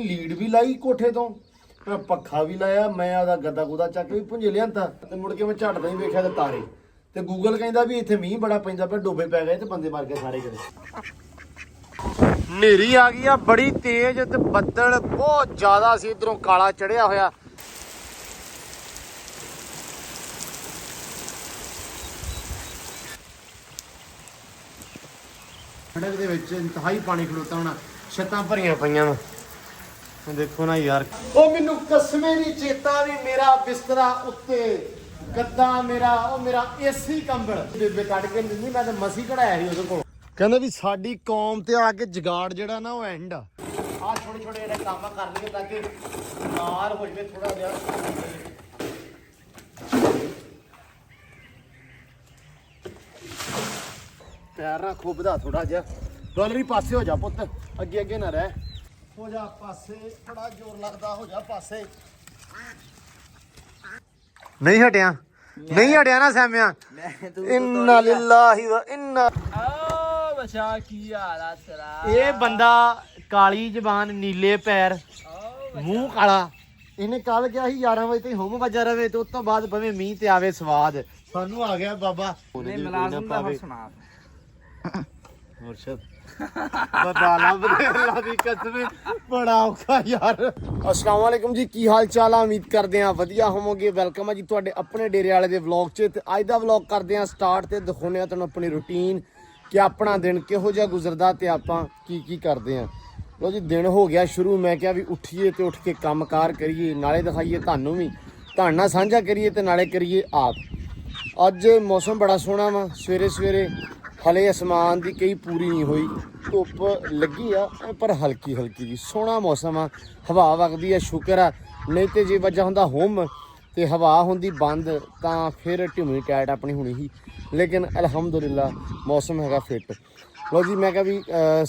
Lead ਵੀ ਲਾਈ ਕੋਠੇ ਤੋਂ, ਮੈਂ ਪੱਖਾ ਵੀ ਲਾਇਆ, ਮੈਂ ਆਦਾ ਗੱਦਾ ਗੁਦਾ ਚੱਕ ਵੀ ਭੁੰਜੇ ਲਿਆਂਤਾ ਤੇ ਮੁੜ ਕੇ ਮੈਂ ਝਟਦਾ ਹੀ ਵੇਖਿਆ ਤੇ ਤਾਰੇ ਤੇ ਗੂਗਲ ਕਹਿੰਦਾ ਵੀ ਇੱਥੇ ਮੀਂਹ ਬੜਾ ਪੈਂਦਾ ਪਿਆ, ਡੋਬੇ ਪੈ ਗਏ ਤੇ ਬੰਦੇ ਮਰ ਗਏ ਸਾਰੇ ਕਿਤੇ। ਹਨੇਰੀ ਆ ਗਈ ਆ ਬੜੀ ਤੇਜ਼ ਤੇ ਬੱਦਲ ਬਹੁਤ ਜ਼ਿਆਦਾ ਸੀ, ਇਧਰੋਂ ਕਾਲਾ ਚੜਿਆ ਹੋਇਆ। ਸੜਕ ਦੇ ਵਿੱਚ ਇੰਤਹਾਈ ਪਾਣੀ ਖਲੋਤਾ ਹੋਣਾ, ਛੱਤਾਂ ਭਰੀਆਂ ਪਈਆਂ ਵਾ। ਦੇਖੋ ਨਾ ਯਾਰ, ਉਹ ਮੈਨੂੰ ਕਸਮੇ ਦੀ ਚੇਤਾ ਵੀ ਮੇਰਾ ਬਿਸਤਰਾ ਉੱਤੇ ਗੱਦਾ ਮੇਰਾ, ਉਹ ਮੇਰਾ ਏਸੀ ਕੰਬਲ ਬੇਬੇ ਕੱਢ ਕੇ ਦਿੰਦੀ, ਮੈਂ ਤਾਂ ਮਸੀ ਕਢਾਇਆ ਸੀ ਉਹਦੇ ਕੋਲ। ਕਹਿੰਦਾ ਵੀ ਸਾਡੀ ਕੌਮ ਤੇ ਆ ਕੇ ਜਗਾੜ ਜਿਹੜਾ ਨਾ ਉਹ ਐਂਡ ਆ ਛੋਟੇ ਛੋਟੇ ਜਿਹੜੇ ਕੰਮ ਕਰ ਲਈਏ ਤਾਂ ਕਿ ਨਾਰ ਹੋ ਜਵੇ ਥੋੜਾ ਜਿਹਾ। ਪੈਰ ਨਾ ਖੁੱਬਦਾ ਥੋੜਾ ਜਿਹਾ, ਡਾਲਰੀ ਪਾਸੇ ਹੋ ਜਾ ਪੁੱਤ, ਅੱਗੇ ਅੱਗੇ ਨਾ ਰਹਿ, ਹੋ ਜਾ ਪਾਸੇ, ਬੜਾ ਜ਼ੋਰ ਲੱਗਦਾ, ਹੋ ਜਾ ਪਾਸੇ। ਨਹੀਂ ਹਟਿਆ, ਨਹੀਂ ਹਟਿਆ ਨਾ ਸੈਮਿਆ। ਇੰਨਾ ਲਿਲਾਹੀ ਵਾ ਇੰਨਾ। ਬਚਾ ਕੀ ਹਾਲ ਆ ਤੇਰਾ? ਇਹ ਬੰਦਾ ਕਾਲੀ ਜ਼ਬਾਨ, ਨੀਲੇ ਪੈਰ, ਮੂੰਹ ਕਾਲਾ। ਇਹਨੇ ਕੱਲ ਕਿਹਾ ਸੀ 11 ਵਜੇ ਤਾਈਂ ਹੋਮ ਵੱਜਾ ਰਵੇ ਤੇ ਉਸ ਤੋਂ ਬਾਅਦ ਭਾਵੇਂ ਮੀਂਹ ਤੇ ਆਵੇ ਸਵਾਦ। ਸਾਨੂੰ ਆ ਗਿਆ ਬਾਬਾ ਮੁਲਾਜ਼ਮ ਦਾ ਹੋਰ ਸੁਣਾ ਮੁਰਸ਼ਦ ਬਦਾਲਾ ਬਦਲਾ ਦੀ ਕਸਮ, ਬੜਾ ਔਖਾ ਯਾਰ। अस्सलाम वालेकुम जी, की हाल चाल आ? उम्मीद करते हैं वधिया होवोगे। वेलकम है जी तुहाडे अपने डेरे वाले दे व्लॉग च। ते अज दा व्लॉग करते हैं स्टार्ट ते दिखाउने तुहानूं अपनी रूटीन कि अपना दिन किहो जिहा गुजरदा ते आपां की करदे हैं। लो जी दिन हो गया शुरू, मैं क्या भी उठिए ते उठ के काम कार करिए, नाले दिखाइए तुहानूं भी, तुहाडे नाल सांझा करिए ते नाले करिए आप। अज मौसम बड़ा सोहना वा, सवेरे सवेरे हले आसमान की कई पूरी नहीं हुई, धुप लगी आ पर हल्की हल्की जी, सोहना मौसम आ, हवा वगदी है, शुक्र है। नहीं तो जे वजह होंदा हुम ते हवा होंदी बंद तां फिर ढिमी टैट अपनी होनी ही, लेकिन अलहमदुलिल्ला मौसम हैगा फिट। लो जी मैं क्या भी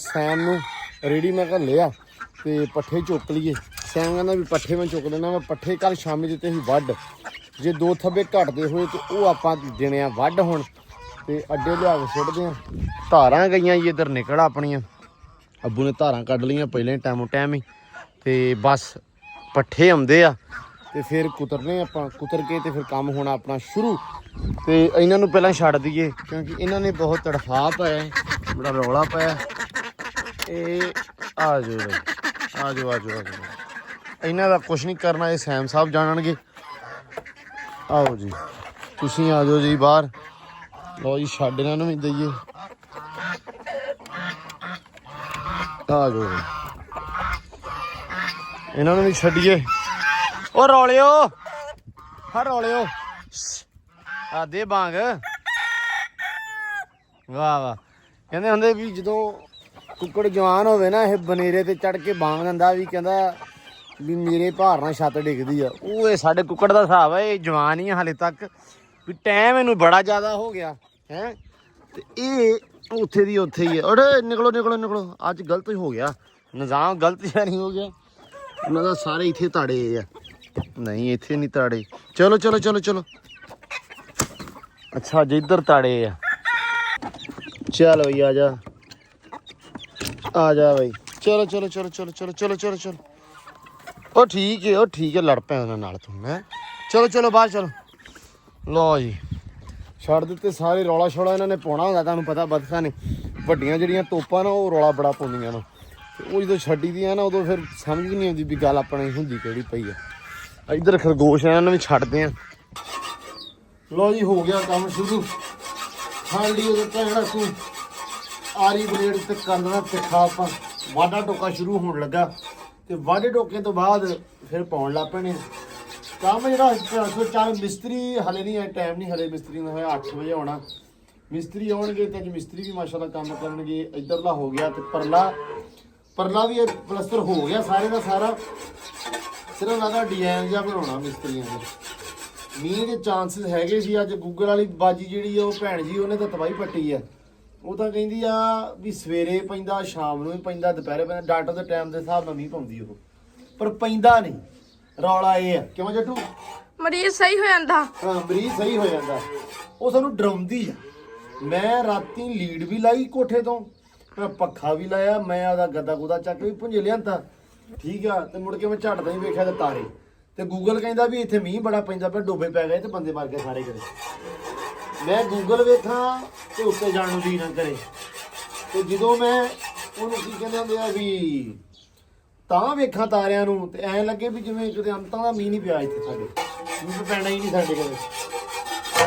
सैम नूं रेडी मैं कहा लिया ते पट्ठे चुक लीए। सैम कहना भी पट्ठे मैं चुक देना, मैं पट्ठे कल शामी दिते ही वढ, जे दो थब्बे घटदे होए तो वो आपां देने आ वढ हुण ते अड्डे लिया के सुट्टदे आ। धारां गईयां जी इधर निकल अपनियां, अब्बू ने धारां कढ लियां पहले टाइमों टाइम ही, ते बस पट्ठे आउंदे आ ते फिर कुतरने आपां, कुतर के ते फिर काम होना अपना शुरू। ते इन्हां नूं पहलां छड्ड दईए क्योंकि इन्हां ने बहुत तड़फा पाया, बड़ा रौला पाया। आ जाओ भाई, आ जाओ आ जाओ आ जाओ, इन्हां दा कुछ नहीं करना, ये सैम साहब जानणगे। आओ जी तुसीं आ जाओ जी बाहर। लो जी छड्ड इन्हां नूं भी दईए, आ जाओ इन्हां नूं भी छड्डिए। ओ रौलियो, हाँ रौलियो, आ दे बांग। वाह वाह, कहंदे हुंदे भी जदों कुक्कड़ जवान होवे ना, ये बनेरे ते चढ़ के बांग दिंदा भी, कहंदा भी मेरे भार नाल छत डिगदी आ। ਉਹ ਸਾਡੇ ਕੁੱਕੜ ਦਾ ਹਿਸਾਬ ਹੈ, ਇਹ ਜਵਾਨ ਹੀ ਹਾਲੇ ਤੱਕ, ਵੀ ਟਾਈਮ ਇਹਨੂੰ ਬੜਾ ਜ਼ਿਆਦਾ ਹੋ ਗਿਆ ਹੈ ਤੇ ਇਹ ਉੱਥੇ ਦੀ ਉੱਥੇ ਹੀ ਹੈ। ਅਰੇ ਨਿਕਲੋ ਨਿਕਲੋ ਨਿਕਲੋ, ਅੱਜ ਗਲਤ ਹੋ ਗਿਆ ਨਿਜ਼ਾਮ, ਗਲਤ ਜਿਹਾ ਨਹੀਂ ਹੋ ਗਿਆ ਉਹਨਾਂ ਦਾ। ਸਾਰੇ ਇੱਥੇ ਤਾੜੇ ਆ, ਨਹੀਂ ਇੱਥੇ ਨਹੀਂ ਤਾੜੇ। ਚਲੋ ਚਲੋ ਚਲੋ ਚਲੋ, ਅੱਛਾ ਜੀ ਇੱਧਰ ਤਾੜੇ ਆ। ਚੱਲ ਬਈ ਆ ਜਾ ਆ ਜਾ ਬਈ, ਚਲੋ ਚਲੋ ਚਲੋ ਚਲੋ ਚਲੋ ਚਲੋ ਚਲੋ ਚਲੋ। ਉਹ ਠੀਕ ਹੈ, ਉਹ ਠੀਕ ਹੈ, ਲੜ ਪਿਆ ਉਹਨਾਂ ਨਾਲ ਤੂੰ ਹੈ। ਚਲੋ ਚਲੋ ਬਾਹਰ ਚਲੋ। ਲਓ ਜੀ ਛੱਡ ਦਿੱਤੇ ਸਾਰੇ, ਰੌਲਾ ਛੌਲਾ ਇਹਨਾਂ ਨੇ ਪਾਉਣਾ ਹੁੰਦਾ, ਤੁਹਾਨੂੰ ਪਤਾ ਬਦਖਾਂ ਨੇ ਵੱਡੀਆਂ ਜਿਹੜੀਆਂ ਤੋਪਾਂ ਨਾ ਉਹ ਰੌਲਾ ਬੜਾ ਪਾਉਂਦੀਆਂ ਨੇ, ਉਹ ਜਦੋਂ ਛੱਡੀ ਦੀਆਂ ਨਾ ਉਦੋਂ ਫਿਰ ਸਮਝ ਨਹੀਂ ਆਉਂਦੀ ਵੀ ਗੱਲ ਆਪਣੀ ਹੁੰਦੀ ਕਿਹੜੀ ਪਈ ਆ। ਇੱਧਰ ਖਰਗੋਸ਼ ਇਹਨਾਂ ਨੂੰ ਵੀ ਛੱਡਦੇ ਆ। ਲਓ ਜੀ ਹੋ ਗਿਆ ਕੰਮ ਸ਼ੁਰੂ। ਖਾਣ ਲਈ ਉਹਦੇ ਤਾਂ ਜਿਹੜਾ ਤੂੰ ਆਰੀ ਬਲੇਡ ਤੇ ਕਰਨਾ ਤਿੱਖਾ, ਆਪਾਂ ਵਾਢਾ ਟੋਕਾ ਸ਼ੁਰੂ ਹੋਣ ਲੱਗਾ ਤੇ ਵਾਢੇ ਟੋਕੇ ਤੋਂ ਬਾਅਦ ਫਿਰ ਪਾਉਣ ਲੱਗ ਪੈਣੇ ਕੰਮ। ਜਿਹੜਾ ਚੱਲ ਮਿਸਤਰੀ ਹਲੇ ਨਹੀਂ, ਟਾਈਮ ਨਹੀਂ ਹਲੇ ਮਿਸਤਰੀ ਦਾ ਹੋਇਆ, 8 ਵਜੇ ਆਉਣਾ ਮਿਸਤਰੀ ਆਉਣਗੇ ਤੇ ਅੱਜ ਮਿਸਤਰੀ ਵੀ ਮਾਸ਼ਾਅੱਲਾ ਕੰਮ ਕਰਨਗੇ। ਇੱਧਰਲਾ ਹੋ ਗਿਆ ਤੇ ਪਰਲਾ ਵੀ ਪਲਸਤਰ ਹੋ ਗਿਆ ਸਾਰੇ ਦਾ ਸਾਰਾ, ਸਿਰਫ ਲੱਗਦਾ ਡਿਜ਼ਾਈਨ ਜਿਹਾ ਬਣਾਉਣਾ ਮਿਸਤਰੀਆਂ ਨੇ। ਮੀਂਹ ਦੇ ਚਾਂਸਸ ਹੈਗੇ ਸੀ। ਅੱਜ ਗੂਗਲ ਵਾਲੀ ਬਾਜੀ ਜਿਹੜੀ ਆ ਉਹ ਭੈਣ ਜੀ ਉਹਨੇ ਤਾਂ ਤਬਾਹੀ ਪੱਟੀ ਆ। ਉਹ ਤਾਂ ਕਹਿੰਦੀ ਆ ਵੀ ਸਵੇਰੇ ਪੈਂਦਾ, ਸ਼ਾਮ ਨੂੰ ਵੀ ਪੈਂਦਾ, ਦੁਪਹਿਰੇ ਪੈਂਦਾ, ਡਾਟਾ ਦੇ ਟਾਈਮ ਦੇ ਹਿਸਾਬ ਨਾਲ ਮੀਂਹ ਪਾਉਂਦੀ ਉਹ, ਪਰ ਪੈਂਦਾ ਨਹੀਂ। ਰੌਲਾ ਇਹ ਆ, ਕਿਉਂ ਜੱਟੂ? ਮਰੀਜ਼ ਸਹੀ ਹੋ ਜਾਂਦਾ। ਹਾਂ ਮਰੀਜ਼ ਸਹੀ ਹੋ ਜਾਂਦਾ, ਉਹ ਸਾਨੂੰ ਡਰਾਉਂਦੀ ਆ। ਮੈਂ ਰਾਤੀ ਲੀਡ ਵੀ ਲਾਈ ਕੋਠੇ ਤੋਂ, ਮੈਂ ਪੱਖਾ ਵੀ ਲਾਇਆ, ਮੈਂ ਆਦਾ ਗੱਦਾ ਗੁਦਾ ਚੱਕ ਵੀ ਭੁੰਜੇ ਲਿਆਂਤਾ ਠੀਕ ਆ। ਤੇ ਮੁੜ ਕੇ ਮੈਂ ਝਟਦਾ ਹੀ ਵੇਖਿਆ ਤੇ ਤਾਰੇ ਤੇ ਗੂਗਲ ਕਹਿੰਦਾ ਵੀ ਇੱਥੇ ਮੀਂਹ ਬੜਾ ਪੈਂਦਾ ਪਿਆ, ਡੋਬੇ ਪੈ ਗਏ ਤੇ ਬੰਦੇ ਮਰ ਗਏ ਸਾਰੇ ਕਦੇ। ਮੈਂ ਗੂਗਲ ਵੇਖਾਂ ਤੇ ਉੱਤੇ ਜਾਣ ਨੂੰ ਜੀ ਨਾ ਕਰੇ। ਤੇ ਜਦੋਂ ਮੈਂ ਉਹਨੂੰ ਕੀ ਕਹਿੰਦੇ ਹੁੰਦੇ ਆ ਵੀ ਤਾਂ ਵੇਖਾਂ ਤਾਰਿਆਂ ਨੂੰ ਤੇ ਐਂ ਲੱਗੇ ਵੀ ਜਿਵੇਂ ਕਿਤੇ ਅੰਤਾਂ ਦਾ ਮੀਂਹ ਨਹੀਂ ਪਿਆ ਇੱਥੇ ਸਾਡੇ, ਮੀਂਹ ਪੈਣਾ ਹੀ ਨਹੀਂ ਸਾਡੇ ਕਦੇ।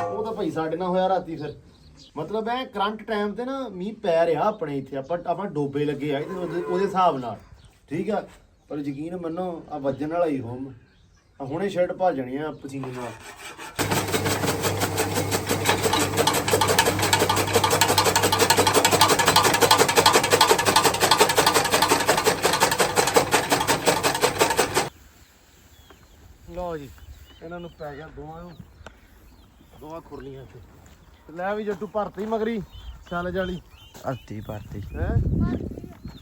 ਉਹ ਤਾਂ ਭਾਈ ਸਾਡੇ ਨਾਲ ਹੋਇਆ ਰਾਤੀ। ਫਿਰ ਮਤਲਬ ਐ ਕਰੰਟ ਟਾਈਮ ਤੇ ਨਾ ਮੀਂਹ ਪੈ ਰਿਹਾ ਆਪਣੇ ਇੱਥੇ, ਆਪਾਂ ਡੋਬੇ ਲੱਗੇ ਆ ਤੇ ਉਹਦੇ ਹਿਸਾਬ ਨਾਲ, ਠੀਕ ਆ। ਪਰ ਯਕੀਨ ਮੰਨੋ ਆ ਵੱਜਣ ਵਾਲਾ ਹੀ ਹੋਮ ਹੁਣੇ ਸ਼ਰਟ ਭੱਜ ਜਾਣੀ ਆ ਪਸੀਨੇ ਨਾਲ। ਲਓ ਜੀ ਇਹਨਾਂ ਨੂੰ ਪੈ ਗਿਆ ਦੋਵਾਂ ਖੁਰਲੀਆਂ ਇੱਥੇ। ਲੈ ਵੀ ਜੱਟੂ ਭਰਤੀ ਮਗਰੀ ਚੱਲ ਜਾਲੀ ਭਰਤੀ ਹੈ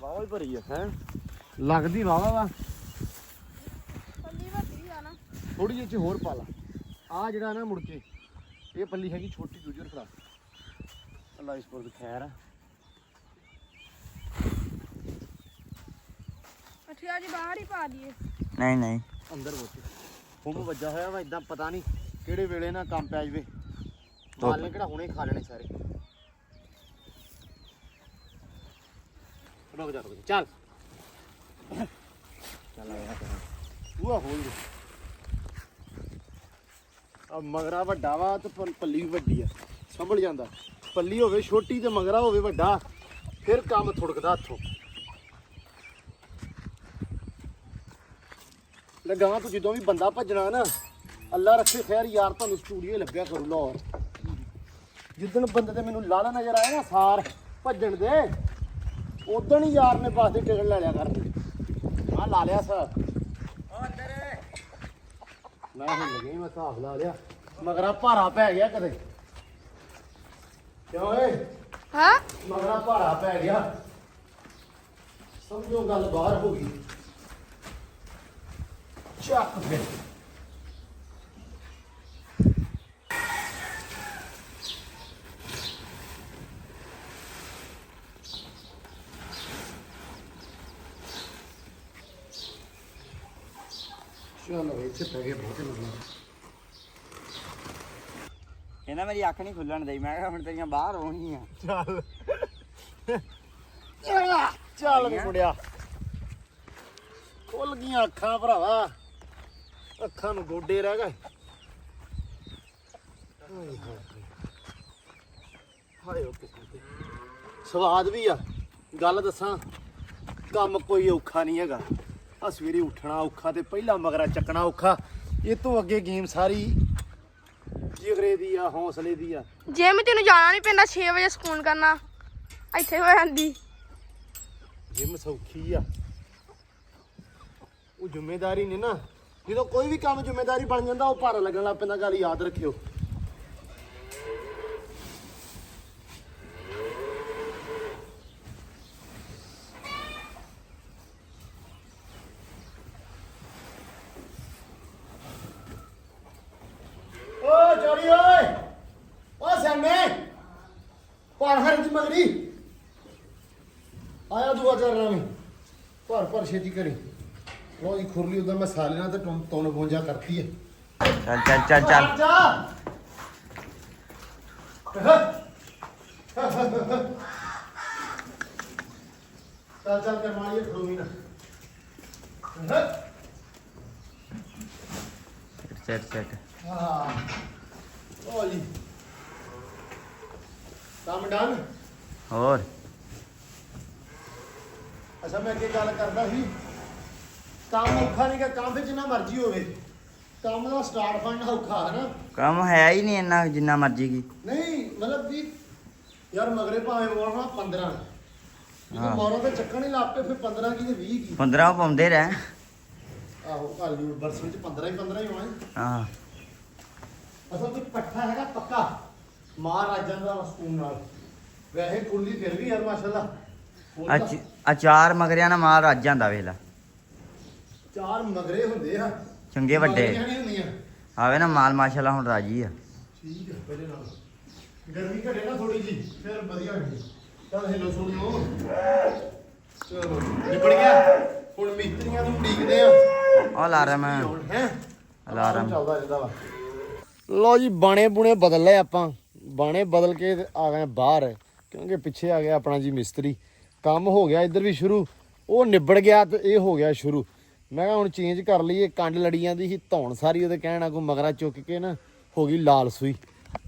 ਵਾਵਾ ਹੀ ਭਰੀ ਆ ਹੈ ਲੱਗਦੀ ਵਾਵਾ ਵਾ। ਥੋੜੀ ਜਿਹੀ ਹੋਰ ਪਾ ਲਾ ਆ ਜਿਹੜਾ ਨਾ ਮੁੜ ਕੇ ਇਹ ਪੱਲੀ ਹੈਗੀ ਛੋਟੀ ਦੂਜੀ ਖੜਾ ਅੱਲਾ ਇਸ ਕੋਲ ਖੈਰ ਆ। ਅੱਛਾ ਜੀ ਬਾਹਰ ਹੀ ਪਾ ਦਈਏ। ਨਹੀਂ ਅੰਦਰ ਹੁਮ ਵੱਜਾ ਹੋਇਆ ਵਾ ਇਦਾਂ, ਪਤਾ ਨਹੀਂ ਕਿਹੜੇ ਵੇਲੇ ਨਾ ਕੰਮ ਪੈ ਜਵੇ। ਮਾਲ ਨੇ ਕਿਹੜਾ ਹੁਣੇ ਖਾ ਲੈਣੇ ਸਾਰੇ। ਰੁਕ ਜਾ ਚੱਲ ਆਇਆ ਉਹ ਹੋਲ ਆ ਮਗਰਾ ਵੱਡਾ ਵਾ ਤੇ ਪੱਲੀ ਵੀ ਵੱਡੀ ਆ, ਸੰਭਲ ਜਾਂਦਾ। ਪੱਲੀ ਹੋਵੇ ਛੋਟੀ ਤੇ ਮਗਰਾ ਹੋਵੇ ਵੱਡਾ, ਫਿਰ ਕੰਮ ਥੁੜਕਦਾ ਹੱਥੋਂ। ਲਗਾਵਾਂ ਤੂੰ ਜਦੋਂ ਵੀ ਬੰਦਾ ਭੱਜਣਾ ਨਾ, ਅੱਲਾ ਰੱਖੇ ਖੈਰ ਯਾਰ ਤੁਹਾਨੂੰ ਸਟੂਡੀਓ ਲੱਭਿਆ ਕਰੂ ਲਾਹੌਰ। ਜਿੱਦਣ ਬੰਦੇ ਤੇ ਮੈਨੂੰ ਲਾਲਾ ਨਜ਼ਰ ਆਇਆ ਨਾ ਸਾਰ ਭੱਜਣ ਦੇ, ਉਦਣ ਹੀ ਯਾਰ ਨੇ ਪਾਸ ਦੀ ਟਿਕਟ ਲੈ ਲਿਆ ਕਰ। ਆ ਲਾ ਲਿਆ ਸਰ ਮੈਂ ਹੁਣ ਲੱਗੇ ਮੈਂ ਹਿਸਾਬ ਲਾ ਲਿਆ। ਮਗਰਾ ਭਾਰਾ ਪੈ ਗਿਆ ਕਦੇ ਕਿਉਂ ਏ? ਹਾਂ ਮਗਰਾ ਭਾਰਾ ਪੈ ਗਿਆ, ਸਮਝੋ ਗੱਲ ਬਾਹਰ ਹੋ ਗਈ। ਚੱਕ ਫਿਰ ਚਲੋ ਇੱਥੇ ਪੈ ਗਏ ਬਹੁਤੇ ਲੱਗਣਾ। ਕਹਿੰਦਾ ਮੇਰੀ ਅੱਖ ਨਹੀਂ ਖੁੱਲਣ ਦੇਈ। ਮੈਂ ਕਿਹਾ ਹੁਣ ਤੇਰੀਆਂ ਬਾਹਰ ਹੋਣੀਆਂ। ਚੱਲ ਵੀ ਮੁੰਡਿਆ ਖੁੱਲ ਗਈਆਂ ਅੱਖਾਂ ਭਰਾਵਾ, ਅੱਖਾਂ ਨੂੰ ਗੋਡੇ ਰਹਿ ਗਏ। ਹਾਏ ਓ ਸਵਾਦ ਵੀ ਆ। ਗੱਲ ਦੱਸਾਂ ਕੰਮ ਕੋਈ ਔਖਾ ਨਹੀਂ ਹੈਗਾ। ਆ ਸਵੇਰੇ ਉੱਠਣਾ ਔਖਾ ਤੇ ਪਹਿਲਾ ਮਗਰਾ ਚੱਕਣਾ ਔਖਾ। ਇਹ ਤੋਂ ਅੱਗੇ ਗੇਮ ਸਾਰੀ ਜਿਗਰੇ ਦੀ ਆ, ਹੌਸਲੇ ਦੀ ਆ। ਜੇ ਮੈਂ ਤੈਨੂੰ ਜਾਣਾ ਨਹੀਂ ਪੈਂਦਾ 6 ਵਜੇ ਸਕੂਨ ਕਰਨਾ ਇੱਥੇ ਹੋ ਜਾਂਦੀ। ਜਿਮ ਸੌਖੀ ਆ, ਉਹ ਜ਼ਿੰਮੇਵਾਰੀ ਨੇ ਨਾ। ਜਦੋਂ ਕੋਈ ਵੀ ਕੰਮ ਜ਼ਿੰਮੇਵਾਰੀ ਬਣ ਜਾਂਦਾ ਉਹ ਭਾਰਾ ਲੱਗਣ ਲੱਗ ਪੈਂਦਾ। ਗੱਲ ਯਾਦ ਰੱਖਿਓ। ਓ ਜੋੜੀ ਓਏ ਓ ਸਿਆਣੇ ਪਰ ਹਰ ਦੀ ਮਗਰੀ ਆਇਆ ਦੁਆ ਕਰ ਰਹਾ ਮੈਂ ਪਰ ਛੇਤੀ ਕਰੀ। ਲੋ ਜੀ ਖੁਰਲੀ ਉਧਰ ਮੈਂ ਸਾਲੇ ਨਾਲ ਤੇ ਟੌਨ ਬੋਂਜਾ ਕਰਤੀ ਹੈ। ਚੱਲ ਚੱਲ ਕਰ ਮਾਰੀਏ ਖਲੋਮੀ ਨਾ। ਸੈਟ ਹਾਂ ਲੋ ਜੀ ਕੰਮ ਡਨ। ਹੋਰ ਅੱਛਾ ਮੈਂ ਅੱਗੇ ਗੱਲ ਕਰਦਾ ਸੀ, ਕੰਮ ਔਖਾ ਨਹੀਂ ਗਾ। ਕੰਮ ਤੇ ਜਿੰਨਾ ਮਰਜ਼ੀ ਹੋਵੇ, ਕੰਮ ਦਾ ਸਟਾਰਟ ਫੰਡ ਔਖਾ ਹੈ ਨਾ। ਕੰਮ ਹੈ ਹੀ ਨਹੀਂ ਇੰਨਾ ਜਿੰਨਾ ਮਰਜ਼ੀ ਕੀ। ਨਹੀਂ ਮਤਲਬ ਵੀ ਯਾਰ ਮਗਰੇ ਭਾਵੇਂ ਮੋੜਨਾ 15 ਜਦੋਂ ਮੋੜੋ ਤੇ ਚੱਕਣ ਹੀ ਲੱਪੇ, ਫਿਰ 15 ਕੀ ਤੇ 20 ਕੀ 15 ਪਾਉਂਦੇ ਰਹਿ। ਆਹੋ ਕਾਲੀ ਬਰਸ ਵਿੱਚ 15 ਹੀ ਹੋਣਾ। ਹਾਂ ਅਸਲ ਵਿੱਚ ਪੱਠਾ ਹੈਗਾ ਪੱਕਾ, ਮਾਰ ਆ ਜਾਂਦਾ ਸਕੂਨ ਨਾਲ। ਵੈਸੇ ਕੁੱਲੀ ਫਿਰ ਵੀ ਯਾਰ ਮਾਸ਼ਾਅੱਲਾ ਅਚਾਰ ਮਗਰਿਆਂ ਨਾਲ ਮਾਰ ਰੱਜ ਜਾਂਦਾ ਵੇਖ ਲੈ। 4 ਮਗਰੇ ਹੁੰਦੇ ਆ ਚੰਗੇ ਵੱਡੇ ਮਗਰੀਆਂ ਨਹੀਂ ਹੁੰਦੀਆਂ। ਆਵੇ ਨਾ ਮਾਲ ਮਾਸ਼ਾਅੱਲਾ ਹੁਣ ਰਾਜੀ ਆ। ਠੀਕ ਹੈ ਪਹਿਲੇ ਨਾਲ ਗਰਮੀ ਘਟੇ ਨਾ ਥੋੜੀ ਜੀ ਫਿਰ ਵਧੀਆ ਹੋਣੀ। ਚੱਲ ਹਿੱਲੋ ਸੁਣੋ ਚਲੋ ਨਿਬੜ ਗਿਆ। ਹੁਣ ਮਿਸਤਰੀਆਂ ਨੂੰ ਉਡੀਕਦੇ ਆ ਉਹ ਅਲਾਰਮ ਹੈ ਅਲਾਰਮ ਚੱਲਦਾ ਰਹਿੰਦਾ ਵਾ। ਲੋ ਜੀ ਬਾਣੇ ਬੁਣੇ ਬਦਲ ਲਏ ਆਪਾਂ, ਬਾਣੇ ਬਦਲ ਕੇ ਤੇ ਆ ਗਏ ਬਾਹਰ, ਕਿਉਂਕਿ ਪਿੱਛੇ ਆ ਗਿਆ ਆਪਣਾ ਜੀ ਮਿਸਤਰੀ। ਕੰਮ ਹੋ ਗਿਆ ਇੱਧਰ ਵੀ ਸ਼ੁਰੂ, ਉਹ ਨਿਬੜ ਗਿਆ ਤੇ ਇਹ ਹੋ ਗਿਆ ਸ਼ੁਰੂ। ਮੈਂ ਕਿਹਾ ਹੁਣ ਚੇਂਜ ਕਰ ਲਈਏ, ਕੰਡ ਲੜੀ ਜਾਂਦੀ ਸੀ ਧੌਣ ਸਾਰੀ, ਉਹਦੇ ਕਹਿਣਾ ਕੋ ਮਗਰਾ ਚੁੱਕ ਕੇ ਨਾ ਹੋ ਗਈ ਲਾਲ ਸੂਈ।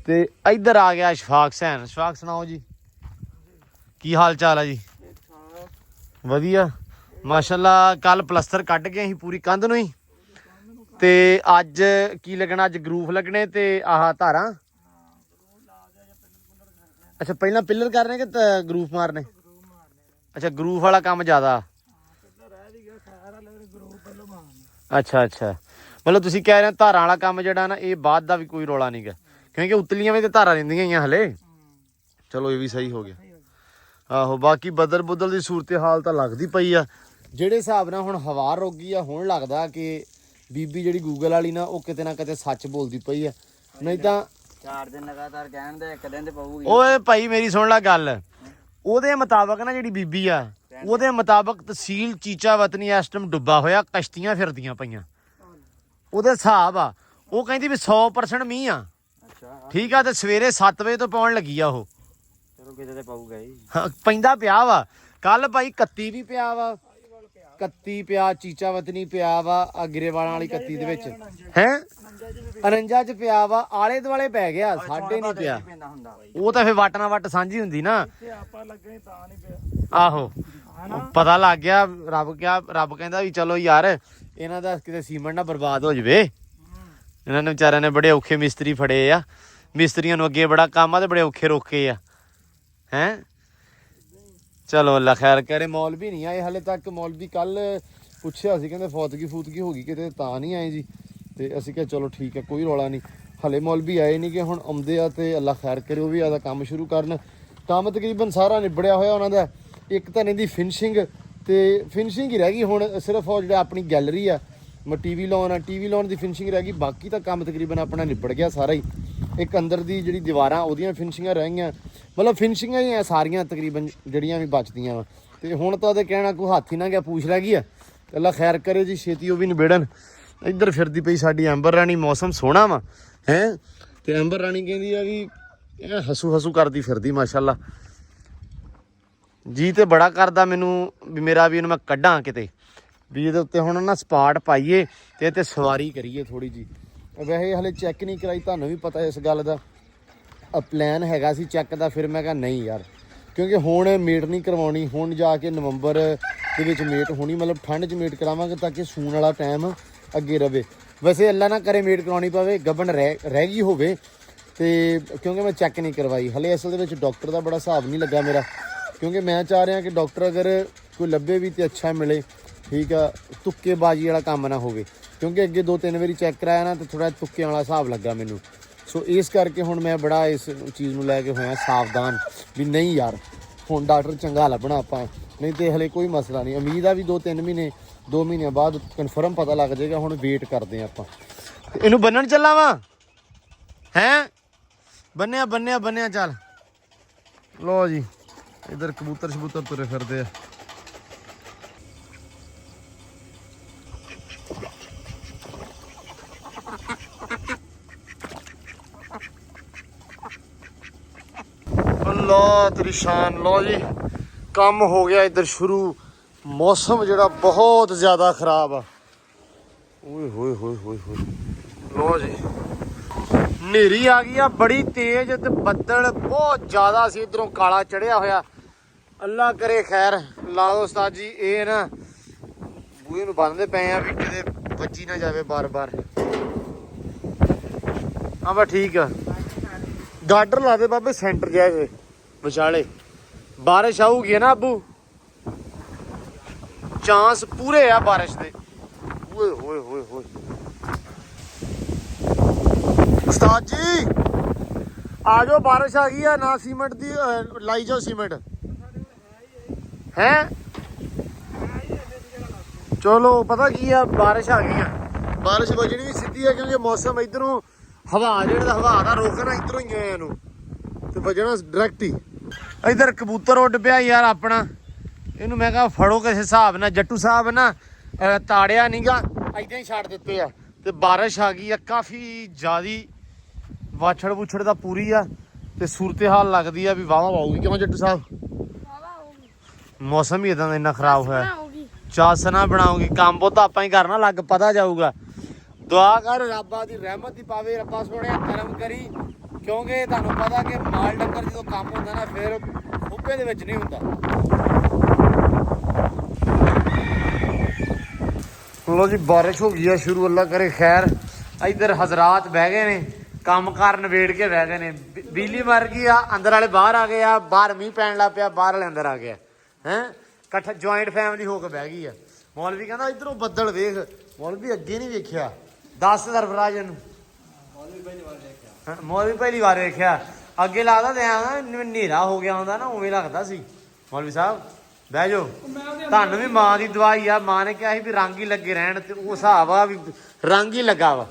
ਤੇ ਇੱਧਰ ਆ ਗਿਆ ਸ਼ਫਾਕ ਸੈਨ। ਸ਼ਫਾਕ ਸੁਣਾਓ ਜੀ, ਕੀ ਹਾਲ ਚਾਲ ਹੈ ਜੀ? ਵਧੀਆ ਮਾਸ਼ਾਅੱਲਾ। ਕੱਲ ਪਲਸਤਰ ਕੱਢ ਗਏ ਸੀ ਪੂਰੀ ਕੰਧ ਨੂੰ ਹੀ, ਤੇ ਅੱਜ ਕੀ ਲੱਗਣਾ? ਅੱਜ ਗਰੂਫ ਲੱਗਣੇ ਤੇ ਆਹ ਧਾਰਾਂ। ਅੱਛਾ ਪਹਿਲਾਂ ਪਿੱਲਰ ਕਰਨੇ ਕਿ ਗਰੂਫ ਮਾਰਨੇ? ਅੱਛਾ ਗਰੂਫ ਵਾਲਾ ਕੰਮ ਜ਼ਿਆਦਾ। ਅੱਛਾ ਅੱਛਾ, ਮਤਲਬ ਤੁਸੀਂ ਕਹਿ ਰਹੇ ਹੋ ਧਾਰਾਂ ਵਾਲਾ ਕੰਮ ਜਿਹੜਾ ਨਾ ਇਹ ਬਾਅਦ ਦਾ ਵੀ ਕੋਈ ਰੌਲਾ ਨਹੀਂ ਗਾ, ਕਿਉਂਕਿ ਉਤਲੀਆਂ ਵੀ ਤੇ ਧਾਰਾਂ ਰਹਿੰਦੀਆਂ ਹੀ ਆ ਹਲੇ। ਚਲੋ ਇਹ ਵੀ ਸਹੀ ਹੋ ਗਿਆ। ਆਹੋ ਬਾਕੀ ਬਦਲ ਬੁਦਲ ਦੀ ਸੂਰਤ ਹਾਲ ਤਾਂ ਲੱਗਦੀ ਪਈ ਆ, ਜਿਹੜੇ ਹਿਸਾਬ ਨਾਲ ਹੁਣ ਹਵਾ ਰੁਕ ਗਈ ਆ। ਹੁਣ ਲੱਗਦਾ ਕਿ ਬੀਬੀ ਜਿਹੜੀ ਗੂਗਲ ਵਾਲੀ ਨਾ ਉਹ ਕਿਤੇ ਨਾ ਕਿਤੇ ਸੱਚ ਬੋਲਦੀ ਪਈ ਆ, ਨਹੀਂ ਤਾਂ 4 ਦਿਨ ਲਗਾਤਾਰ ਕਹਿਣ ਦੇ, ਇੱਕ ਦਿਨ ਤੇ ਪਊਗੀ। ਓਏ ਭਾਈ ਮੇਰੀ ਸੁਣ ਲੈ ਗੱਲ, ਉਹਦੇ ਮੁਤਾਬਕ ਨਾ ਜਿਹੜੀ ਬੀਬੀ ਆ ਉਹਦੇ ਮੁਤਾਬਕ ਤਹਿਸੀਲ ਚੀਚਾ ਵਤਨੀ ਇਸ ਟਾਈਮ ਡੁੱਬਾ ਹੋਇਆ, ਕਸ਼ਤੀਆਂ ਫਿਰਦੀਆਂ ਪਈਆਂ। ਉਹਦੇ ਹਿਸਾਬ ਆ, ਉਹ ਕਹਿੰਦੀ ਵੀ 100% ਮੀਂਹ ਆ। ਅੱਛਾ ਠੀਕ ਆ, ਤੇ ਸਵੇਰੇ 7 ਵਜੇ ਤੋਂ ਪਾਉਣ ਲੱਗੀ ਆ ਉਹ। ਚਲੋ ਕਿਤੇ ਤੇ ਪਊਗਾ ਹੀ। ਹਾਂ ਪੈਂਦਾ ਪਿਆ ਵਾ। ਕੱਲ ਭਾਈ 31 ਵੀ ਪਿਆ ਵਾ, 31 ਪਿਆ, ਚੀਚਾ ਵਤਨੀ ਪਿਆ ਵਾ, ਗਿਰੇਵਾਲਾਂ ਵਾਲੀ 31 ਦੇ ਵਿੱਚ ਹੈ, 49 ਚ ਪਿਆ ਵਾ, ਆਲੇ ਦੁਆਲੇ ਪੈ ਗਿਆ, ਸਾਡੇ ਨਹੀਂ ਪਿਆ। ਉਹ ਤਾਂ ਫਿਰ ਵੱਟ ਨਾਲ ਵੱਟ ਸਾਂਝੀ ਹੁੰਦੀ ਨਾ। ਆਹੋ ਪਤਾ ਲੱਗ ਗਿਆ, ਰੱਬ ਕਹਿੰਦਾ ਵੀ ਚਲੋ ਯਾਰ ਇਹਨਾਂ ਦਾ ਕਿਤੇ ਸੀਮੈਂਟ ਨਾ ਬਰਬਾਦ ਹੋ ਜਾਵੇ। ਇਹਨਾਂ ਨੇ ਵਿਚਾਰਿਆਂ ਨੇ ਬੜੇ ਔਖੇ ਮਿਸਤਰੀ ਫੜੇ ਆ, ਮਿਸਤਰੀਆਂ ਨੂੰ ਅੱਗੇ ਬੜਾ ਕੰਮ ਆ ਤੇ ਬੜੇ ਔਖੇ ਰੋਕੇ ਆ ਹੈਂ। ਚਲੋ ਅੱਲਾ ਖੈਰ ਕਰੇ। ਮੌਲਵੀ ਨਹੀਂ ਆਏ ਹਾਲੇ ਤੱਕ। ਮੌਲਵੀ ਕੱਲ ਪੁੱਛਿਆ ਸੀ, ਕਹਿੰਦੇ ਫੌਤਗੀ ਹੋ ਗਈ ਕਿਤੇ, ਤਾਂ ਨਹੀਂ ਆਏ ਜੀ। ਤੇ ਅਸੀਂ ਕਿਹਾ ਚਲੋ ਠੀਕ ਹੈ ਕੋਈ ਰੌਲਾ ਨਹੀਂ। ਹਲੇ ਮੌਲਵੀ ਆਏ ਨਹੀਂ, ਕਿ ਹੁਣ ਆਉਂਦੇ ਆ ਤੇ ਅੱਲਾ ਖੈਰ ਕਰੇ ਉਹ ਵੀ ਆਦਾ ਕੰਮ ਸ਼ੁਰੂ ਕਰਨ। ਕੰਮ ਤਕਰੀਬਨ ਸਾਰਾ ਨਿਬੜਿਆ ਹੋਇਆ ਉਹਨਾਂ ਦਾ। ਇੱਕ ਤਾਂ ਇਹਦੀ ਫਿਨਿਸ਼ਿੰਗ ਤੇ ਫਿਨਿਸ਼ਿੰਗ ਹੀ ਰਹਿ ਗਈ ਹੁਣ, ਸਿਰਫ ਉਹ ਜਿਹੜਾ ਆਪਣੀ ਗੈਲਰੀ ਆ ਟੀਵੀ ਲਾਉਣ ਦੀ ਫਿਨਿਸ਼ਿੰਗ ਰਹਿ ਗਈ, ਬਾਕੀ ਤਾਂ ਕੰਮ ਤਕਰੀਬਨ ਆਪਣਾ ਨਿਬੜ ਗਿਆ ਸਾਰਾ ਹੀ। ਇੱਕ ਅੰਦਰ ਦੀ ਜਿਹੜੀ ਦੀਵਾਰਾਂ ਉਹਦੀਆਂ ਫਿਨਿਸ਼ਿੰਗਾਂ ਰਹਿ ਗਈਆਂ, ਮਤਲਬ ਫਿਨਿਸ਼ਿੰਗਾਂ ਹੀ ਆ ਸਾਰੀਆਂ ਤਕਰੀਬਨ ਜਿਹੜੀਆਂ ਵੀ ਬਚਦੀਆਂ ਵਾ। ਤੇ ਹੁਣ ਤਾਂ ਉਹਦੇ ਕਹਿਣਾ ਕੋਈ ਹੱਥ ਹੀ ਨਾ ਗਿਆ, ਪੂਛ ਰਹਿ ਗਈ ਆ। ਅੱਲਾ ਖੈਰ ਕਰੇ ਜੀ, ਛੇਤੀ ਉਹ ਵੀ ਨਿਬੇੜਨ। ਇੱਧਰ ਫਿਰਦੀ ਪਈ ਸਾਡੀ ਐਂਬਰ ਰਾਣੀ, ਮੌਸਮ ਸੋਹਣਾ ਵਾ ਹੈ। ਤੇ ਐਂਬਰ ਰਾਣੀ ਕਹਿੰਦੀ ਆ ਵੀ ਇਹ ਹਸੂ ਕਰਦੀ ਫਿਰਦੀ ਮਾਸ਼ਾਅੱਲਾ। ਜੀ ਤੇ ਬੜਾ ਕਰਦਾ ਮੈਨੂੰ ਵੀ ਮੇਰਾ ਵੀ ਇਹਨੂੰ ਮੈਂ ਕੱਢਾਂ ਕਿਤੇ, ਵੀ ਇਹਦੇ ਉੱਤੇ ਹੁਣ ਨਾ ਸਪਾਟ ਪਾਈਏ ਤੇ ਤੇ ਸਵਾਰੀ ਕਰੀਏ ਥੋੜੀ ਜੀ। ਵੈਸੇ ਹਲੇ ਚੈੱਕ ਨਹੀਂ ਕਰਾਈ, ਤੁਹਾਨੂੰ ਵੀ ਪਤਾ ਇਸ ਗੱਲ ਦਾ। ਪਲਾਨ ਹੈਗਾ ਸੀ ਚੈੱਕ ਦਾ, ਫਿਰ ਮੈਂ ਕਿਹਾ ਨਹੀਂ ਯਾਰ, ਕਿਉਂਕਿ ਹੁਣ ਮੇਟ ਨਹੀਂ ਕਰਵਾਉਣੀ। ਹੁਣ ਜਾ ਕੇ ਨਵੰਬਰ ਦੇ ਵਿੱਚ ਮੇਟ ਹੋਣੀ, ਮਤਲਬ ਠੰਡ 'ਚ ਮੇਟ ਕਰਾਵਾਂਗੇ ਤਾਂ ਕਿ ਸੂਣ ਵਾਲਾ ਟਾਈਮ ਅੱਗੇ ਰਵੇ। ਵੈਸੇ ਅੱਲਾ ਨਾ ਕਰੇ ਮੇਟ ਕਰਾਉਣੀ ਪਵੇ, ਗੱਭਣ ਰਹਿ ਗਈ ਹੋਵੇ, ਤੇ ਕਿਉਂਕਿ ਮੈਂ ਚੈੱਕ ਨਹੀਂ ਕਰਵਾਈ ਹਲੇ। ਅਸਲ ਦੇ ਵਿੱਚ ਡਾਕਟਰ ਦਾ ਬੜਾ ਹਿਸਾਬ ਨਹੀਂ ਲੱਗਾ ਮੇਰਾ, ਕਿਉਂਕਿ ਮੈਂ ਚਾਹ ਰਿਹਾ ਕਿ ਡਾਕਟਰ ਅਗਰ ਕੋਈ ਲੱਭੇ ਵੀ ਤੇ ਅੱਛਾ ਮਿਲੇ, ਠੀਕ ਆ, ਤੁੱਕੇਬਾਜ਼ੀ ਵਾਲਾ ਕੰਮ ਨਾ ਹੋਵੇ। ਕਿਉਂਕਿ ਅੱਗੇ 2-3 ਵਾਰੀ ਚੈੱਕ ਕਰਾਇਆ ਨਾ, ਤੇ ਥੋੜਾ ਤੁੱਕੇ ਵਾਲਾ ਹਿਸਾਬ ਲੱਗਾ ਮੈਨੂੰ। ਸੋ ਇਸ ਕਰਕੇ ਹੁਣ ਮੈਂ ਬੜਾ ਇਸ ਚੀਜ਼ ਨੂੰ ਲੈ ਕੇ ਹੋਇਆ ਸਾਵਧਾਨ, ਵੀ ਨਹੀਂ ਯਾਰ ਹੁਣ ਡਾਕਟਰ ਚੰਗਾ ਲੱਭਣਾ ਆਪਾਂ, ਨਹੀਂ ਤੇ ਹਲੇ ਕੋਈ ਮਸਲਾ ਨਹੀਂ। ਉਮੀਦ ਆ ਵੀ 2 ਮਹੀਨਿਆਂ ਬਾਅਦ ਕਨਫਰਮ ਪਤਾ ਲੱਗ ਜਾਏਗਾ। ਹੁਣ ਵੇਟ ਕਰਦੇ ਆ ਆਪਾਂ। ਇਹਨੂੰ ਬੰਨਣ ਚੱਲਾਂ ਵਾ ਹੈਂ, ਬੰਨਿਆ ਚੱਲ। ਲੋ ਜੀ ਇਧਰ ਕਬੂਤਰ ਤੁਰੇ ਫਿਰਦੇ ਆ। ਅੱਲਾ ਤੇਰੀ ਸ਼ਾਨ। ਲੋ ਜੀ ਕੰਮ ਹੋ ਗਿਆ ਇੱਧਰ ਸ਼ੁਰੂ। ਮੌਸਮ ਜਿਹੜਾ ਬਹੁਤ ਜ਼ਿਆਦਾ ਖਰਾਬ ਆ। ਓਏ ਹੋਏ। ਲੋ ਜੀ ਹਨੇਰੀ ਆ ਗਈ ਆ ਬੜੀ ਤੇਜ਼, ਤੇ ਬੱਦਲ ਬਹੁਤ ਜ਼ਿਆਦਾ ਸੀ, ਇੱਧਰੋਂ ਕਾਲਾ ਚੜਿਆ ਹੋਇਆ। ਅੱਲਾ ਕਰੇ ਖੈਰ। ਲਾ ਦੋ ਉਸਤਾਦ ਜੀ, ਇਹ ਨਾ ਬੂਹੇ ਨੂੰ ਬੰਨ੍ਹਦੇ ਪਏ ਆ ਵੀ ਕਿਤੇ ਵੱਜੀ ਨਾ ਜਾਵੇ ਬਾਰ-ਬਾਰ। ਹਾਂ ਬਸ ਠੀਕ ਆ। ਗਾਡਰ ਲਾ ਦੇ ਬਾਬੇ ਸੈਂਟਰ ਜਾਏ ਵਿਚਾਲੇ। ਬਾਰਿਸ਼ ਆਊਗੀ ਨਾ ਅੱਬੂ, ਚਾਂਸ ਪੂਰੇ ਆ ਬਾਰਿਸ਼ ਦੇ। ਓਏ ਹੋਏ ਉਸਤਾਦ ਜੀ ਆ ਜਾਓ, ਬਾਰਿਸ਼ ਆ ਗਈ ਆ। ਨਾ ਸੀਮੈਂਟ ਦੀ ਲਾਈ ਜਾਓ ਸੀਮੈਂਟ ਹੈ। ਚਲੋ ਪਤਾ ਕੀ ਆ, ਬਾਰਿਸ਼ ਆ ਗਈ ਆ। ਬਾਰਿਸ਼ ਵੱਜਣੀ ਵੀ ਸਿੱਧੀ ਆ, ਕਿਉਂਕਿ ਮੌਸਮ ਇਧਰੋਂ ਹਵਾ ਦਾ ਰੋਕਣਾ ਇਧਰੋਂ ਹੀ ਆਇਆ ਇਹਨੂੰ, ਤੇ ਵੱਜਣਾ ਡਾਇਰੈਕਟ ਹੀ। ਇਧਰ ਕਬੂਤਰ ਉੱਡ ਪਿਆ ਯਾਰ ਆਪਣਾ, ਇਹਨੂੰ ਮੈਂ ਕਿਹਾ ਫੜੋ ਕਿਸੇ ਹਿਸਾਬ ਨਾਲ। ਜੱਟੂ ਸਾਹਿਬ ਨਾ ਤਾੜਿਆ ਨਹੀਂਗਾ, ਏਦਾਂ ਹੀ ਛੱਡ ਦਿੱਤੇ ਆ। ਤੇ ਬਾਰਿਸ਼ ਆ ਗਈ ਆ ਕਾਫੀ ਜ਼ਿਆਦੀ, ਵਾਛੜ ਵੁਛੜ ਦਾ ਪੂਰੀ ਆ ਤੇ ਸੂਰਤ ਹਾਲ ਲੱਗਦੀ ਆ ਵੀ ਵਾਹਵਾ ਆਊਗੀ। ਕਿਉਂ ਜੱਟੂ ਸਾਹਿਬ? ਮੌਸਮ ਹੀ ਇਦਾਂ ਦਾ ਇੰਨਾ ਖਰਾਬ ਹੋਇਆ। ਚਾਸਨਾ ਬਣਾਉਗੀ, ਕੰਮ ਬਹੁਤ ਆਪਾਂ ਹੀ ਕਰਨਾ, ਲੱਗ ਪਤਾ ਜਾਊਗਾ। ਦੁਆ ਕਰ ਰੱਬਾ ਦੀ ਰਹਿਮਤ ਦੀ ਪਾਵੇ, ਰੱਬਾ ਸੋਹਣਿਆ ਕਰਮ ਕਰੀ। ਕਿਉਂਕਿ ਤੁਹਾਨੂੰ ਪਤਾ ਕਿ ਮਾਲ ਡੰਗਰ ਜਦੋਂ ਕੰਮ ਹੁੰਦਾ ਨਾ ਫਿਰ ਖੁੱਬੇ ਦੇ ਵਿੱਚ ਨਹੀਂ ਹੁੰਦਾ। ਲੋ ਜੀ ਬਾਰਿਸ਼ ਹੋ ਗਈ ਆ ਸ਼ੁਰੂ, ਅੱਲਾ ਕਰੇ ਖੈਰ। ਇੱਧਰ ਹਜ਼ਰਾਤ ਬਹਿ ਗਏ ਨੇ, ਕੰਮ ਕਾਰ ਨਵੇੜ ਕੇ ਬਹਿ ਗਏ ਨੇ। ਬਿਜਲੀ ਮਰ ਗਈ ਆ, ਅੰਦਰ ਵਾਲੇ ਬਾਹਰ ਆ ਗਏ ਆ, ਬਾਹਰ ਮੀਂਹ ਪੈਣ ਲੱਗ ਪਿਆ, ਬਾਹਰ ਵਾਲੇ ਅੰਦਰ ਆ ਗਏ ਹੈ। ਇਕੱਠਾ ਜੁਆਇੰਟ ਫੈਮਿਲੀ ਹੋ ਕੇ ਬਹਿ ਗਈ ਆ। ਮੌਲਵੀ ਕਹਿੰਦਾ ਇੱਧਰੋਂ ਬੱਦਲ ਵੇਖ। ਮੌਲਵੀ ਅੱਗੇ ਨਹੀਂ ਵੇਖਿਆ, ਦੱਸ ਸਰਫਰਾਜ ਨੂੰ। ਮੌਲਵੀ ਪਹਿਲੀ ਵਾਰ ਵੇਖਿਆ, ਅੱਗੇ ਲੱਗਦਾ ਤੇ ਹਨੇਰਾ ਹੋ ਗਿਆ ਹੁੰਦਾ ਨਾ, ਉਵੇਂ ਲੱਗਦਾ ਸੀ। ਮੌਲਵੀ ਸਾਹਿਬ ਬਹਿ ਜਾਓ, ਤੁਹਾਨੂੰ ਵੀ ਮਾਂ ਦੀ ਦਵਾਈ ਆ। ਮਾਂ ਨੇ ਕਿਹਾ ਸੀ ਵੀ ਰੰਗ ਹੀ ਲੱਗੇ ਰਹਿਣ, ਤੇ ਉਹ ਹਿਸਾਬ ਆ ਵੀ ਰੰਗ ਹੀ ਲੱਗਾ ਵਾ।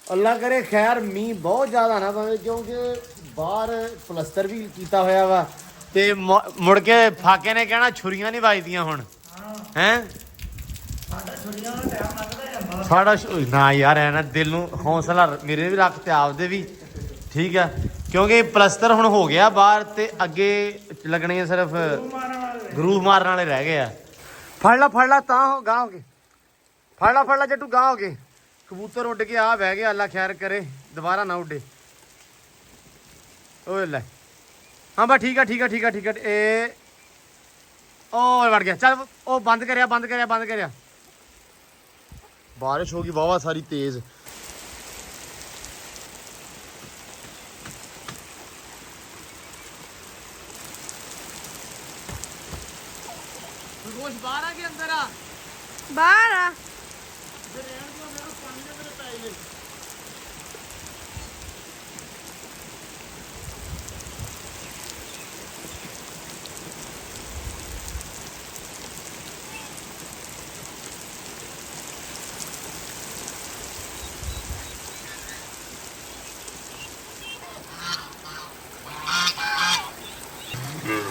ਅੱਲਾ ਕਰੇ ਖੈਰ ਮੀਂਹ ਬਹੁਤ ਜ਼ਿਆਦਾ ਨਾ ਪਵੇ, ਕਿਉਂਕਿ ਬਾਹਰ ਪਲਸਤਰ ਵੀ ਕੀਤਾ ਹੋਇਆ ਵਾ। ਤੇ ਮੁੜ ਕੇ ਫਾਕੇ ਨੇ ਕਹਿਣਾ ਛੁਰੀਆਂ ਨਹੀਂ ਵੱਜਦੀਆਂ ਹੁਣ ਹੈ। ਸਾਡਾ ਨਾ ਯਾਰ ਐ ਨਾ ਦਿਲ ਨੂੰ ਹੌਸਲਾ ਮੇਰੇ ਵੀ ਰੱਖ ਤੇ ਆਪਦੇ ਵੀ, ਠੀਕ ਆ। ਕਿਉਂਕਿ ਪਲਸਤਰ ਹੁਣ ਹੋ ਗਿਆ ਬਾਹਰ, ਤੇ ਅੱਗੇ ਲੱਗਣੇ ਸਿਰਫ ਗਰੂਵ ਮਾਰਨ ਵਾਲੇ ਰਹਿ ਗਏ ਆ। ਫੜ ਲਾ ਤਾਂ ਹੋ ਗਾਹ ਹੋ ਕੇ, ਫੜ ਲਾ ਜੱਟੂ ਗਾਹ ਹੋ ਕੇ। ਕਬੂਤਰ ਉੱਡ ਕੇ ਆ ਬਹਿ ਗਿਆ, ਅੱਲਾ ਖੈਰ ਕਰੇ ਦੁਬਾਰਾ ਨਾ ਉੱਡੇ। ਓਏ ਲੈ ਹਾਂ ਬਾ ਠੀਕ ਆ। ਇਹ ਉਹ ਵੜ ਗਿਆ, ਚੱਲ ਉਹ ਬੰਦ ਕਰਿਆ। ਬਾਰਿਸ਼ ਹੋ ਗਈ ਵਾਹਵਾ ਸਾਰੀ ਤੇਜ਼। ਕੁਛ ਬਾਹਰ ਆ ਕੇ ਅੰਦਰ ਆ, ਬਾਹਰ ਆ।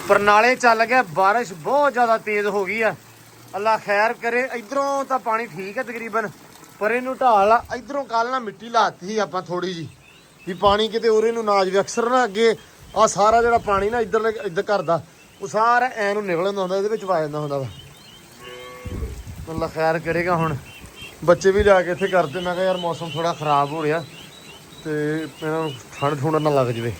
ਪਰਨਾਲੇ ਚੱਲ ਗਿਆ, ਬਾਰਿਸ਼ ਬਹੁਤ ਜ਼ਿਆਦਾ ਤੇਜ਼ ਹੋ ਗਈ ਆ। ਅੱਲਾ ਖੈਰ ਕਰੇ। ਇਧਰੋਂ ਤਾਂ ਪਾਣੀ ਠੀਕ ਹੈ ਤਕਰੀਬਨ, ਪਰ ਇਹਨੂੰ ਢਾਲ ਆ। ਇਧਰੋਂ ਕੱਲ ਨਾ ਮਿੱਟੀ ਲਾਤੀ ਸੀ ਆਪਾਂ ਥੋੜੀ ਜੀ, ਵੀ ਪਾਣੀ ਕਿਤੇ ਉਰੇ ਨੂੰ ਨਾ ਜਾਵੇ। ਅਕਸਰ ਨਾ ਅੱਗੇ ਆ ਸਾਰਾ ਜਿਹੜਾ ਪਾਣੀ ਨਾ ਇੱਧਰ ਘਰ ਦਾ, ਉਹ ਸਾਰਾ ਐ ਨੂੰ ਨਿਕਲ ਜਾਂਦਾ ਹੁੰਦਾ, ਇਹਦੇ ਵਿੱਚ ਪਾ ਜਾਂਦਾ ਹੁੰਦਾ ਵਾ। ਅੱਲਾ ਖੈਰ ਕਰੇਗਾ। ਹੁਣ ਬੱਚੇ ਵੀ ਲਿਆ ਕੇ ਇੱਥੇ ਕਰਦੇ। ਮੈਂ ਕਿਹਾ ਯਾਰ ਮੌਸਮ ਥੋੜਾ ਖਰਾਬ ਹੋ ਰਿਹਾ, ਤੇ ਇਹਨਾਂ ਨੂੰ ਠੰਡ ਠੁੰਡ ਨਾ ਲੱਗ ਜਾਵੇ।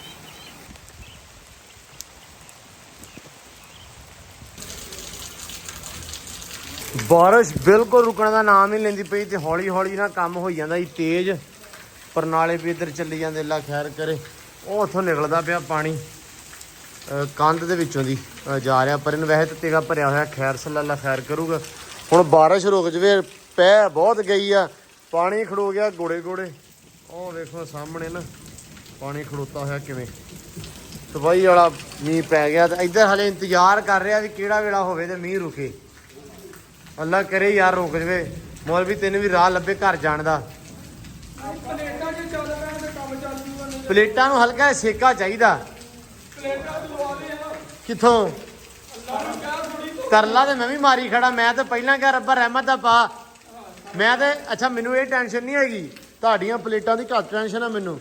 ਬਾਰਿਸ਼ ਬਿਲਕੁਲ ਰੁਕਣ ਦਾ ਨਾਮ ਹੀ ਲੈਂਦੀ ਪਈ, ਤੇ ਹੌਲੀ ਹੌਲੀ ਨਾ ਕੰਮ ਹੋਈ ਜਾਂਦਾ ਜੀ ਤੇਜ਼। ਪਰਨਾਲੇ ਵੀ ਇੱਧਰ ਚੱਲੀ ਜਾਂਦੇ, ਅੱਲਾ ਖੈਰ ਕਰੇ। ਉਹ ਉੱਥੋਂ ਨਿਕਲਦਾ ਪਿਆ ਪਾਣੀ ਕੰਧ ਦੇ ਵਿੱਚੋਂ ਦੀ ਜਾ ਰਿਹਾ, ਪਰ ਇਹਨੂੰ ਵੈਸੇ ਤੇਗਾ ਭਰਿਆ ਹੋਇਆ। ਖੈਰ ਸੱਲਾ ਅੱਲਾ ਖੈਰ ਕਰੂਗਾ। ਹੁਣ ਬਾਰਿਸ਼ ਰੁਕ ਜਵੇ, ਪੈ ਬਹੁਤ ਗਈ ਆ, ਪਾਣੀ ਖੜੋ ਗਿਆ ਗੋੜੇ। ਉਹ ਵੇਖੋ ਸਾਹਮਣੇ ਨਾ ਪਾਣੀ ਖੜੋਤਾ ਹੋਇਆ ਕਿਵੇਂ। ਤਬਾਹੀ ਵਾਲਾ ਮੀਂਹ ਪੈ ਗਿਆ, ਤੇ ਇੱਧਰ ਹਲੇ ਇੰਤਜ਼ਾਰ ਕਰ ਰਿਹਾ ਵੀ ਕਿਹੜਾ ਵੇਲਾ ਹੋਵੇ ਤੇ ਮੀਂਹ ਰੁਕੇ। ਅੱਲਾ ਕਰੇ ਯਾਰ ਰੁਕ ਜਵੇ। ਮੌਲਵੀ ਤੈਨੂੰ ਵੀ ਰਾਹ ਲੱਭੇ ਘਰ ਜਾਣ ਦਾ। ਪਲੇਟਾਂ ਨੂੰ ਹਲਕਾ ਸੇਕਾ ਚਾਹੀਦਾ। ਕਿੱਥੋਂ ਕਰ ਲਾ, ਤੇ ਮੈਂ ਵੀ ਮਾਰੀ ਖੜਾ। ਮੈਂ ਤਾਂ ਪਹਿਲਾਂ ਕਿਹਾ ਰੱਬਾ ਰਹਿਮਤ ਦਾ ਪਾ। ਮੈਂ ਤੇ ਅੱਛਾ ਮੈਨੂੰ ਇਹ ਟੈਨਸ਼ਨ ਨਹੀਂ ਹੈਗੀ, ਤੁਹਾਡੀਆਂ ਪਲੇਟਾਂ ਦੀ ਘੱਟ ਟੈਨਸ਼ਨ ਆ। ਮੈਨੂੰ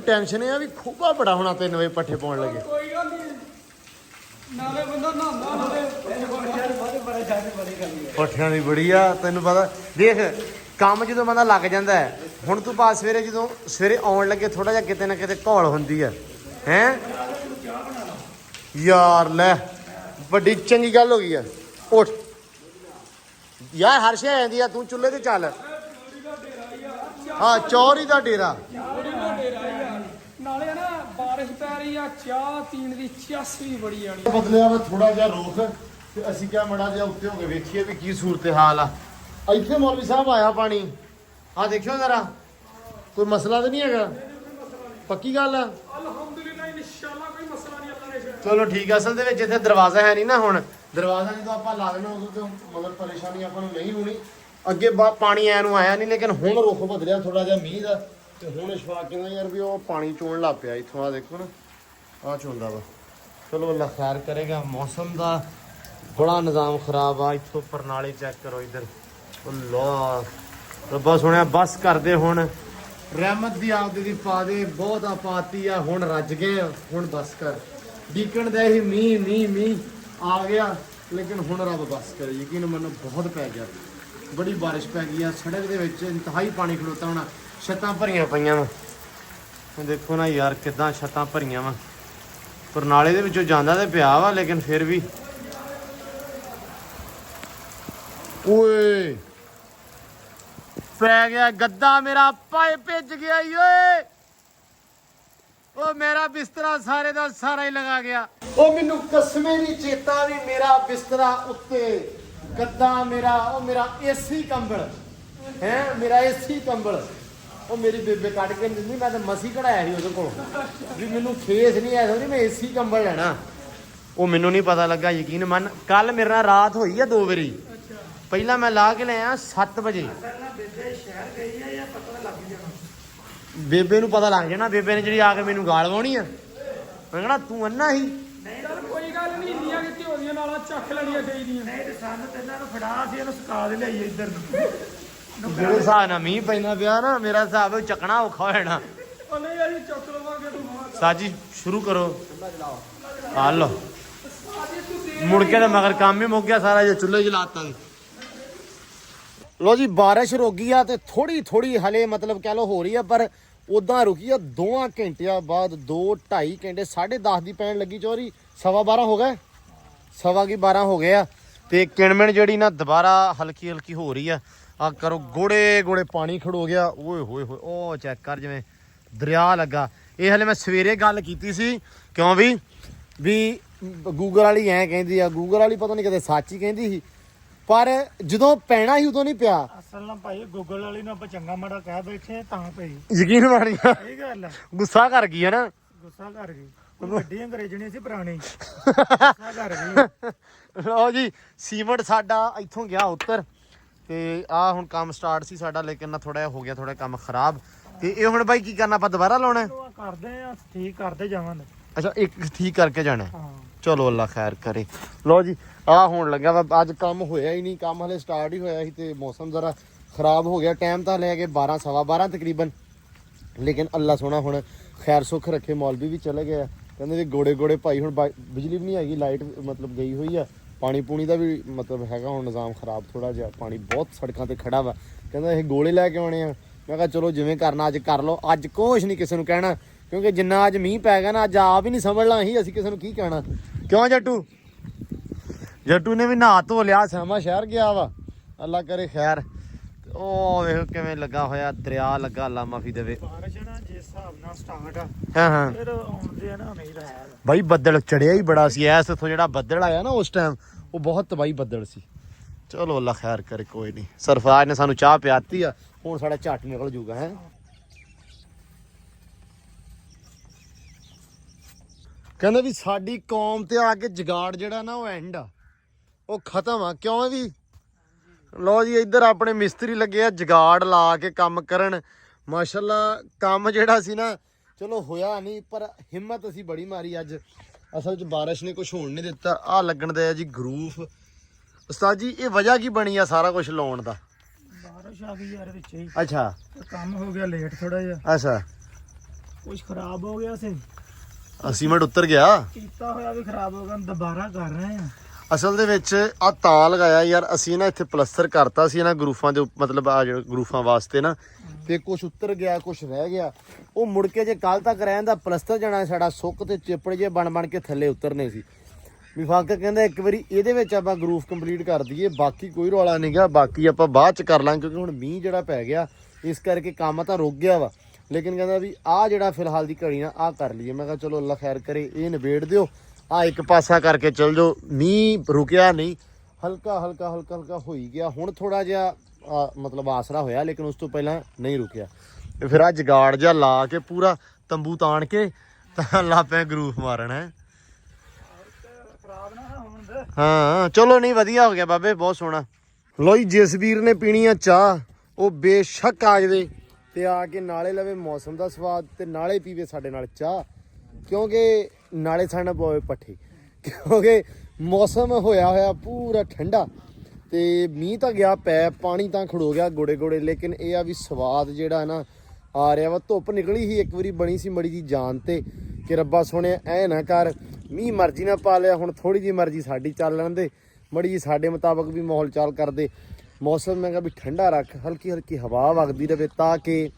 ਟੈਨਸ਼ਨ ਇਹ ਆ ਵੀ ਖੂਬਾ ਬੜਾ ਹੋਣਾ 3 ਵਜੇ ਪੱਠੇ ਪਾਉਣ ਲੱਗੇ। ਪੱਠਿਆਂ ਦੀ ਬੜੀ ਆ, ਤੈਨੂੰ ਪਤਾ। ਦੇਖ ਕੰਮ ਜਦੋਂ ਬੰਦਾ ਲੱਗ ਜਾਂਦਾ ਹੈ, ਹੁਣ ਤੂੰ ਪਾ ਜਦੋਂ ਸਵੇਰੇ ਆਉਣ ਲੱਗੇ ਥੋੜਾ ਜਿਹਾ ਕਿਤੇ ਨਾ ਕਿਤੇ ਘੋਲ ਹੁੰਦੀ ਆ ਹੈ ਯਾਰ। ਲੈ ਵੱਡੀ ਚੰਗੀ ਗੱਲ ਹੋ ਗਈ ਆ। ਉੱਠ ਯਾਰ, ਹਰ ਸ਼ੈ ਆ ਜਾਂਦੀ ਆ। ਤੂੰ ਚੁੱਲ੍ਹੇ ਤੇ ਚੱਲ। ਹਾਂ ਚੌਰੀ ਦਾ ਡੇਰਾ ਨਾਲੇ ਨਾ ਬਾਰਿਸ਼ ਪੈ ਰਹੀ ਆ, ਚਾਹ ਪੀਣ ਦੀ ਚੱਸ ਵੀ ਬੜੀ ਆਣੀ। ਬਦਲਿਆ ਵਾ ਥੋੜਾ ਜਿਹਾ ਰੁਖ, ਤੇ ਅਸੀਂ ਕਿਹਾ ਮੜਾ ਜਿਹਾ ਉੱਤੇ ਹੋ ਕੇ ਵੇਖੀਏ ਵੀ ਕੀ ਸੂਰਤ ਹਾਲ ਆ। ਇੱਥੇ ਮੌਲਵੀ ਸਾਹਿਬ ਆਇਆ ਪਾਣੀ, ਆ ਦੇਖਿਓ ਜ਼ਰਾ, ਕੋਈ ਮਸਲਾ ਤਾਂ ਨਹੀਂ ਹੈਗਾ? ਪੱਕੀ ਗੱਲ ਆ? ਅਲਹਮਦੁਲਿਲਾ ਇਨਸ਼ਾਅੱਲਾ ਕੋਈ ਮਸਲਾ ਨਹੀਂ। ਅੱਲਾ ਨੇ ਚਲੋ ਠੀਕ ਆ। ਅਸਲ ਦੇ ਵਿੱਚ ਇੱਥੇ ਦਰਵਾਜ਼ਾ ਹੈ ਨਹੀਂ ਨਾ। ਹੁਣ ਦਰਵਾਜ਼ਾ ਜਦੋਂ ਆਪਾਂ ਲਾ ਦੇਣਾ ਉਦੋਂ ਤੋਂ ਮਗਰ ਪਰੇਸ਼ਾਨੀ ਆਪਾਂ ਨੂੰ ਨਹੀਂ ਹੋਣੀ। ਅੱਗੇ ਪਾਣੀ ਐ ਨੂੰ ਆਇਆ ਨਹੀਂ, ਲੇਕਿਨ ਹੁਣ ਰੁਖ ਬਦਲਿਆ ਥੋੜਾ ਜਿਹਾ ਮੀਂਹ ਦਾ, ਤੇ ਹੁਣ ਇਸ਼ਫਾਕ ਕਹਿੰਦਾ ਯਾਰ ਵੀ ਉਹ ਪਾਣੀ ਚੋਣ ਲੱਗ ਪਿਆ ਇੱਥੋਂ। ਆ ਦੇਖੋ ਨਾ, ਆ ਚੋਂਦਾ ਵਾ। ਚਲੋ ਅੱਲਾ ਖੈਰ ਕਰੇਗਾ। ਮੌਸਮ ਦਾ ਬੜਾ ਨਿਜ਼ਾਮ ਖਰਾਬ ਆ। ਇੱਥੋਂ ਪਰਨਾਲੇ ਚੈੱਕ ਕਰੋ ਇੱਧਰ। ਅੱਲਾ ਰੱਬਾ ਸੁਣਿਆ ਬਸ ਕਰਦੇ ਹੁਣ, ਰਹਿਮਤ ਦੀ ਆਪਦੀ ਦੀ ਪਾ ਦੇ। ਬਹੁਤ ਆਪਾਤੀ ਆ, ਹੁਣ ਰੱਜ ਗਏ ਆ, ਹੁਣ ਬਸ ਕਰ। ਡੀਕਣ ਦਾ ਹੀ ਮੀਂਹ ਆ ਗਿਆ, ਲੇਕਿਨ ਹੁਣ ਰੱਬ ਬਸ ਕਰੇ। ਯਕੀਨ ਮੈਨੂੰ ਬਹੁਤ ਪੈ ਗਿਆ, ਬੜੀ ਬਾਰਿਸ਼ ਪੈ ਗਈ ਆ। ਸੜਕ ਦੇ ਵਿੱਚ ਇੰਤਹਾਈ ਪਾਣੀ ਖਲੋਤਾ ਹੋਣਾ, ਛੱਤਾਂ ਭਰੀਆਂ ਪਈਆਂ ਵਾ। ਦੇਖੋ ਨਾ ਯਾਰ ਕਿੱਦਾਂ ਛੱਤਾਂ ਭਰੀਆਂ ਵਾ। ਪਰਨਾਲੇ ਦੇ ਵਿੱਚੋਂ ਜਾਂਦਾ ਤੇ ਪਿਆ ਵਾ, ਲੇਕਿਨ ਫਿਰ ਵੀ ਓਏ ਪੈ ਗਿਆ ਗੱਦਾ ਮੇਰਾ, ਪਾਏ ਭਿੱਜ ਗਿਆ ਈ ਓਏ। ਉਹ ਮੇਰਾ ਬਿਸਤਰਾ ਸਾਰੇ ਦਾ ਸਾਰਾ ਹੀ ਲਗਾ ਗਿਆ। ਉਹ ਮੈਨੂੰ ਕਸਮੇ ਨਹੀਂ ਚੇਤਾ ਵੀ ਮੇਰਾ ਬਿਸਤਰਾ ਉੱਤੇ ਗੱਦਾ ਮੇਰਾ, ਉਹ ਮੇਰਾ ਏਸੀ ਕੰਬਲ ਹੈ, ਮੇਰਾ ਏਸੀ ਕੰਬਲ ਉਹ ਮੇਰੀ ਬੇਬੇ ਕੱਢ ਕੇ ਦਿੰਦੀ। ਮੈਂ ਤਾਂ ਮਸੀ ਕਢਾਇਆ ਸੀ ਉਹਦੇ ਕੋਲ ਵੀ ਮੈਨੂੰ ਖੇਸ ਨਹੀਂ ਆਇਆ ਸੀ, ਮੈਂ ਏਸੀ ਕੰਬਲ ਲੈਣਾ। ਉਹ ਮੈਨੂੰ ਨਹੀਂ ਪਤਾ ਲੱਗਾ, ਯਕੀਨ ਮੰਨ। ਕੱਲ ਮੇਰੇ ਨਾਲ ਰਾਤ ਹੋਈ ਆ 2 ਵਾਰੀ। ਪਹਿਲਾਂ ਮੈਂ ਲਾ ਕੇ ਲਿਆ 7 ਵਜੇ। ਬੇਬੇ ਨੂੰ ਪਤਾ ਲੱਗ ਜਾਣਾ। ਬੇਬੇ ਨੇ ਜਿਹੜੀ ਆ ਕੇ ਮੈਨੂੰ ਗਾਲ ਵਾਉਣੀ ਆ, ਮੈਂ ਕਹਣਾ ਤੂੰ ਅੰਨਾ ਹੀ। ਚੱਲ ਕੋਈ ਗੱਲ ਨਹੀਂ, ਇੰਨੀਆਂ ਕਿ ਘਿਓ ਦੀਆਂ ਨਾਲਾਂ ਚੱਕ ਲੈਣੀਆਂ ਚਾਹੀਦੀਆਂ। ਨਹੀਂ ਤੇ ਸਾਨੂੰ ਤੇ ਇਹਨਾਂ ਨੂੰ ਫੜਾ ਸੀ, ਇਹਨੂੰ ਸੁਕਾ ਦੇ ਲਿਆਈਏ ਇੱਧਰ ਨੂੰ। ਜਿਹੜੇ ਹਿਸਾਬ ਨਾਲ ਮੀਂਹ ਪੈਂਦਾ ਪਿਆ ਨਾ, ਮੇਰਾ ਹਿਸਾਬ ਹੈ ਚੱਕਣਾ ਔਖਾ ਹੋ ਜਾਣਾ। ਉਹ ਨਹੀਂ ਅਸੀਂ ਚੁੱਕ ਲਵਾਂਗੇ ਤੂੰ। ਸਾਜੀ ਸ਼ੁਰੂ ਕਰੋ। ਆ ਲੋ ਮੁੜ ਕੇ ਤਾਂ ਮਗਰ ਕੰਮ ਹੀ ਮੁੱਕ ਗਿਆ ਸਾਰਾ, ਜੇ ਚੁੱਲ੍ਹੇ ਜਲਾਤਾ। ਲੋ ਜੀ ਬਾਰਿਸ਼ ਰੁਕ ਗਈ ਆ ਤੇ ਥੋੜੀ ਹਲੇ ਮਤਲਬ ਕਹਿ ਲੋ ਹੋ ਰਹੀ ਆ, ਪਰ ਉਦਾਂ ਰੁਕੀ ਆ। 2 ਘੰਟਿਆਂ ਬਾਅਦ 2-2.5 ਘੰਟੇ 10:30 ਦੀ ਪੈਣ ਲੱਗੀ ਚੋਰੀ। 12:15 ਹੋ ਗਏ, 12:15 ਹੋ ਗਏ ਆ। ਤੇ ਕਿਣਮਿਣ ਜਿਹੜੀ ਨਾ ਦੁਬਾਰਾ ਹਲਕੀ ਹੋ ਰਹੀ ਆ। ਆ ਕਰੋ ਗੋੜੇ ਪਾਣੀ ਖੜੋ ਗਿਆ। ਓਏ ਹੋਏ ਉਹ ਚੈੱਕ ਕਰ, ਜਿਵੇਂ ਦਰਿਆ ਲੱਗਾ। ਇਹ ਹਲੇ ਮੈਂ ਸਵੇਰੇ ਗੱਲ ਕੀਤੀ ਸੀ, ਕਿਉਂ ਵੀ ਗੂਗਲ ਵਾਲੀ ਐਂ ਕਹਿੰਦੀ ਆ। ਗੂਗਲ ਵਾਲੀ ਪਤਾ ਨਹੀਂ ਕਿਤੇ ਸੱਚ ਹੀ ਕਹਿੰਦੀ ਸੀ, ਪਰ ਜਦੋਂ ਪੈਣਾ ਸੀ ਉਦੋਂ ਨਹੀਂ ਪਿਆ। ਅਸਲ ਨਾਲ ਭਾਈ ਗੂਗਲ ਵਾਲੀ ਨੂੰ ਆਪਾਂ ਚੰਗਾ ਮਾੜਾ ਕਹਿ ਬੈਠੇ ਤਾਂ ਪਈ। ਯਕੀਨ ਬਣ ਗਿਆ, ਇਹ ਗੱਲ ਆ। ਗੁੱਸਾ ਕਰ ਗਈ ਹੈ ਨਾ, ਗੁੱਸਾ ਕਰ ਗਈ। ਵੱਡੀ ਅੰਗਰੇਜ਼ਣੀ ਸੀ ਪੁਰਾਣੀ, ਗੁੱਸਾ ਕਰ ਗਈ। ਲਓ ਜੀ ਸੀਮੈਂਟ ਸਾਡਾ ਇੱਥੋਂ ਗਿਆ ਉੱਤਰ, ਤੇ ਆ ਹੁਣ ਕੰਮ ਸਟਾਰਟ ਸੀ ਸਾਡਾ, ਲੇਕਿਨ ਨਾ ਥੋੜਾ ਹੋ ਗਿਆ ਥੋੜਾ ਕੰਮ ਖਰਾਬ। ਤੇ ਇਹ ਹੁਣ ਬਾਈ ਕੀ ਕਰਨਾ, ਆਪਾਂ ਦੁਬਾਰਾ ਲਾਉਣਾ? ਕਰਦੇ ਆ, ਠੀਕ ਕਰਦੇ ਜਾਵਾਂਗੇ। ਅੱਛਾ ਇੱਕ ਠੀਕ ਕਰਕੇ ਜਾਣਾ। ਹਾਂ ਚਲੋ ਅੱਲਾ ਖੈਰ ਕਰੇ। ਲਓ ਜੀ ਆ ਹੋਣ ਲੱਗਾ ਵਾ। ਅੱਜ ਕੰਮ ਹੋਇਆ ਹੀ ਨਹੀਂ, ਕੰਮ ਹਲੇ ਸਟਾਰਟ ਹੀ ਹੋਇਆ ਸੀ ਤੇ ਮੌਸਮ ਜ਼ਰਾ ਖਰਾਬ ਹੋ ਗਿਆ। ਟਾਈਮ ਤਾਂ ਲੈ ਕੇ 12 ਸਵਾ 12 ਤਕਰੀਬਨ, ਲੇਕਿਨ ਅੱਲਾ ਸੋਹਣਾ ਹੁਣ ਖੈਰ ਸੁੱਖ ਰੱਖੇ। ਮੌਲਵੀ ਵੀ ਚਲੇ ਗਏ ਆ, ਕਹਿੰਦੇ ਵੀ ਗੋੜੇ ਭਾਈ। ਹੁਣ ਬਿਜਲੀ ਵੀ ਨਹੀਂ ਹੈਗੀ, ਲਾਈਟ ਮਤਲਬ ਗਈ ਹੋਈ ਆ। ਪਾਣੀ ਪੂਣੀ ਦਾ ਵੀ ਮਤਲਬ ਹੈਗਾ ਹੁਣ ਨਿਜ਼ਾਮ ਖਰਾਬ ਥੋੜਾ ਜਿਹਾ। ਪਾਣੀ ਬਹੁਤ ਸੜਕਾਂ ਤੇ ਖੜਾ ਵਾ। ਕਹਿੰਦਾ ਇਹ ਗੋਲੇ ਲੈ ਕੇ ਆਉਣੇ ਆ। ਮੈਂ ਕਿਹਾ ਚਲੋ ਜਿਵੇਂ ਕਰਨਾ ਅੱਜ ਕਰ ਲਓ। ਅੱਜ ਕੁਛ ਨਹੀਂ ਕਿਸੇ ਨੂੰ ਕਹਿਣਾ, ਕਿਉਂਕਿ ਜਿੰਨਾ ਅੱਜ ਮੀਂਹ ਪੈ ਗਿਆ ਨਾ, ਅੱਜ ਆਪ ਹੀ ਨਹੀਂ ਸਮਝਣਾ ਅਸੀਂ ਕਿਸੇ ਨੂੰ ਕੀ ਕਹਿਣਾ। ਕਿਉਂ ਜੱਟੂ ਨੇ ਵੀ ਨਹਾ ਧੋ ਲਿਆ, ਸਾਮਾ ਸ਼ਹਿਰ ਗਿਆ ਵਾ। ਅੱਲਾ ਕਰੇ ਖੈਰ। ਉਹ ਵੇਖੋ ਕਿਵੇਂ ਲੱਗਾ ਹੋਇਆ ਦਰਿਆ, ਲੱਗਾ ਅੱਲਾ ਮਾਫੀ ਦੇਵੇ। ਬਾਰਿਸ਼ ਨਾ ਜਿਸ ਹਿਸਾਬ ਨਾਲ ਸਟਾਰਟ ਆ, ਹਾਂ ਫਿਰ ਆਉਂਦੇ ਆ ਨਾ ਉਮੀਦ ਹੈ ਬਾਈ। ਬੱਦਲ ਚੜਿਆ ਹੀ ਬੜਾ ਸੀ ਐਸ ਇੱਥੋਂ, ਜਿਹੜਾ ਬੱਦਲ ਆਇਆ ਨਾ ਉਸ ਟਾਈਮ, ਉਹ ਬਹੁਤ ਤਬਾਹੀ ਬੱਦਲ ਸੀ। ਚਲੋ ਅੱਲਾ ਖੈਰ ਕਰੇ, ਕੋਈ ਨਹੀਂ। ਸਰਫਰਾਜ ਨੇ ਸਾਨੂੰ ਚਾਹ ਪਿਆਤੀ ਆ, ਹੁਣ ਸਾਡਾ ਝੱਟ ਨਿਕਲ ਜੂਗਾ। ਹੈ ਕਹਿੰਦੇ ਵੀ ਸਾਡੀ ਕੌਮ ਤੇ ਆ ਕੇ ਜਗਾੜ ਜਿਹੜਾ ਨਾ ਉਹ ਐਂਡ ਆ, ਉਹ ਖਤਮ ਆ। ਕਿਉਂ ਵੀ ਲਓ ਜੀ ਇੱਧਰ ਆਪਣੇ ਮਿਸਤਰੀ ਲੱਗੇ ਆ ਜਗਾੜ ਲਾ ਕੇ ਕੰਮ ਕਰਨ। ਮਾਸ਼ਾਅੱਲਾ ਕੰਮ ਜਿਹੜਾ ਸੀ ਨਾ ਚਲੋ ਹੋਇਆ ਨਹੀਂ, ਪਰ ਹਿੰਮਤ ਅਸੀਂ ਬੜੀ ਮਾਰੀ ਅੱਜ। ਅਸਲ 'ਚ ਬਾਰਿਸ਼ ਨੇ ਕੁਝ ਹੋਣ ਨਹੀਂ ਦਿੱਤਾ। ਆਹ ਲੱਗਣ ਦੇ ਆ ਜੀ ਗਰੂਫ। ਉਸਤਾਦ ਜੀ ਇਹ ਵਜ੍ਹਾ ਕੀ ਬਣੀ ਆ ਸਾਰਾ ਕੁਝ ਲਾਉਣ ਦਾ? ਬਾਰਿਸ਼ ਆ ਗਈ ਯਾਰ ਵਿੱਚ ਹੀ। ਅੱਛਾ ਕੰਮ ਹੋ ਗਿਆ ਲੇਟ ਥੋੜਾ ਜਿਹਾ। ਅੱਛਾ ਕੁਝ ਖਰਾਬ ਹੋ ਗਿਆ ਸੀ, ਸੀਮੈਂਟ ਉੱਤਰ ਗਿਆ, ਕੀਤਾ ਹੋਇਆ ਵੀ ਖਰਾਬ ਹੋ ਗਿਆ, ਦੁਬਾਰਾ ਕਰ ਰਹੇ ਆ। ਅਸਲ ਦੇ ਵਿੱਚ ਆ ਤਾਂ ਲਗਾਇਆ ਯਾਰ ਅਸੀਂ ਨਾ, ਇੱਥੇ ਪਲਸਤਰ ਕਰਤਾ ਸੀ ਇਹਨਾਂ ਗਰੂਫਾਂ ਦੇ, ਮਤਲਬ ਆ ਜਿਹੜੇ ਗਰੂਫਾਂ ਵਾਸਤੇ ਨਾ, ਤੇ ਕੁਝ ਉੱਤਰ ਗਿਆ ਕੁਝ ਰਹਿ ਗਿਆ। ਉਹ ਮੁੜ ਕੇ ਜੇ ਕੱਲ ਤੱਕ ਰਹਿਣ ਦਾ ਪਲਸਤਰ ਜਾਣਾ ਸਾਡਾ ਸੁੱਕ ਤੇ ਚਿਪੜ ਜੇ ਬਣ ਕੇ ਥੱਲੇ ਉਤਰਨੇ ਸੀ। ਵਿਫਾਕ ਕਹਿੰਦਾ ਇੱਕ ਵਾਰੀ ਇਹਦੇ ਵਿੱਚ ਆਪਾਂ ਗਰੂਫ ਕੰਪਲੀਟ ਕਰ ਦਈਏ, ਬਾਕੀ ਕੋਈ ਰੌਲਾ ਨਹੀਂ ਗਾ, ਬਾਕੀ ਆਪਾਂ ਬਾਅਦ ਚ ਕਰ ਲਾਂਗੇ, ਕਿਉਂਕਿ ਹੁਣ ਮੀਂਹ ਜਿਹੜਾ ਪੈ ਗਿਆ ਇਸ ਕਰਕੇ ਕੰਮ ਤਾਂ ਰੁਕ ਗਿਆ ਵਾ। ਲੇਕਿਨ ਕਹਿੰਦਾ ਵੀ ਆਹ ਜਿਹੜਾ ਫਿਲਹਾਲ ਦੀ ਘੜੀ ਨਾ ਆਹ ਕਰ ਲਈਏ। ਮੈਂ ਕਿਹਾ ਚਲੋ ਅੱਲਾ ਖੈਰ ਕਰੇ, ਇਹ ਨਿਬੇੜ ਦਿਓ, ਆਹ ਇੱਕ ਪਾਸਾ ਕਰਕੇ ਚੱਲ ਜਾਓ। ਮੀਂਹ ਰੁਕਿਆ ਨਹੀਂ, ਹਲਕਾ ਹੋਈ ਗਿਆ। ਹੁਣ ਥੋੜਾ ਜਿਹਾ ਮਤਲਬ ਆਸਰਾ ਹੋਇਆ, ਲੇਕਿਨ ਉਸ ਤੋਂ ਪਹਿਲਾਂ ਨਹੀਂ ਰੁਕਿਆ। ਤੇ ਫਿਰ ਆ ਜਗਾੜ ਜਿਹਾ ਲਾ ਕੇ ਪੂਰਾ ਤੰਬੂ ਤਾਣ ਕੇ ਤਾਂ ਲਾਪੇ ਗਰੂਫ ਮਾਰਨ ਹੈ। ਹਾਂ ਚਲੋ ਨਹੀਂ ਵਧੀਆ ਹੋ ਗਿਆ ਬਾਬੇ, ਬਹੁਤ ਸੋਹਣਾ। ਲੋ ਜੀ ਜਿਸ ਵੀਰ ਨੇ ਪੀਣੀ ਆ ਚਾਹ, ਉਹ ਬੇਸ਼ੱਕ ਆ ਜਾਵੇ ਤੇ ਆ ਕੇ ਨਾਲੇ ਲਵੇ ਮੌਸਮ ਦਾ ਸਵਾਦ, ਤੇ ਨਾਲੇ ਪੀਵੇ ਸਾਡੇ ਨਾਲ ਚਾਹ, ਕਿਉਂਕਿ ਨਾਲੇ ਸਾਡੇ ਨਾਲ ਪਵੇ ਪੱਠੇ, ਕਿਉਂਕਿ ਮੌਸਮ ਹੋਇਆ ਪੂਰਾ ਠੰਡਾ ਤੇ ਮੀਂਹ ਤਾਂ ਗਿਆ ਪੈ, ਪਾਣੀ ਤਾਂ ਖੜੋ ਗਿਆ ਗੋੜੇ ਗੋੜੇ, ਲੇਕਿਨ ਇਹ ਆ ਵੀ ਸਵਾਦ ਜਿਹੜਾ ਨਾ ਆ ਰਿਹਾ ਵਾ। ਧੁੱਪ ਨਿਕਲੀ ਸੀ ਇੱਕ ਵਾਰੀ, ਬਣੀ ਸੀ ਮੜੀ ਜੀ ਜਾਨ ਤੇ ਕਿ ਰੱਬਾ ਸੋਹਣਿਆ ਐ ਨਾ ਕਰ ਮੀਂਹ ਮਰਜ਼ੀ ਨਾ ਪਾ ਲਿਆ, ਹੁਣ ਥੋੜੀ ਜੀ ਮਰਜ਼ੀ ਸਾਡੀ ਚੱਲ ਲੈਣ ਦੇ, ਮੜੀ ਜੀ ਸਾਡੇ ਮੁਤਾਬਕ ਵੀ ਮਾਹੌਲ ਚਾਲ ਕਰਦੇ। ਮੌਸਮ ਮੈਂ ਕਿਹਾ ਵੀ ਠੰਡਾ ਰੱਖ, ਹਲਕੀ ਹਲਕੀ ਹਵਾ ਵਗਦੀ ਰਹੇ ਤਾਂ ਕਿ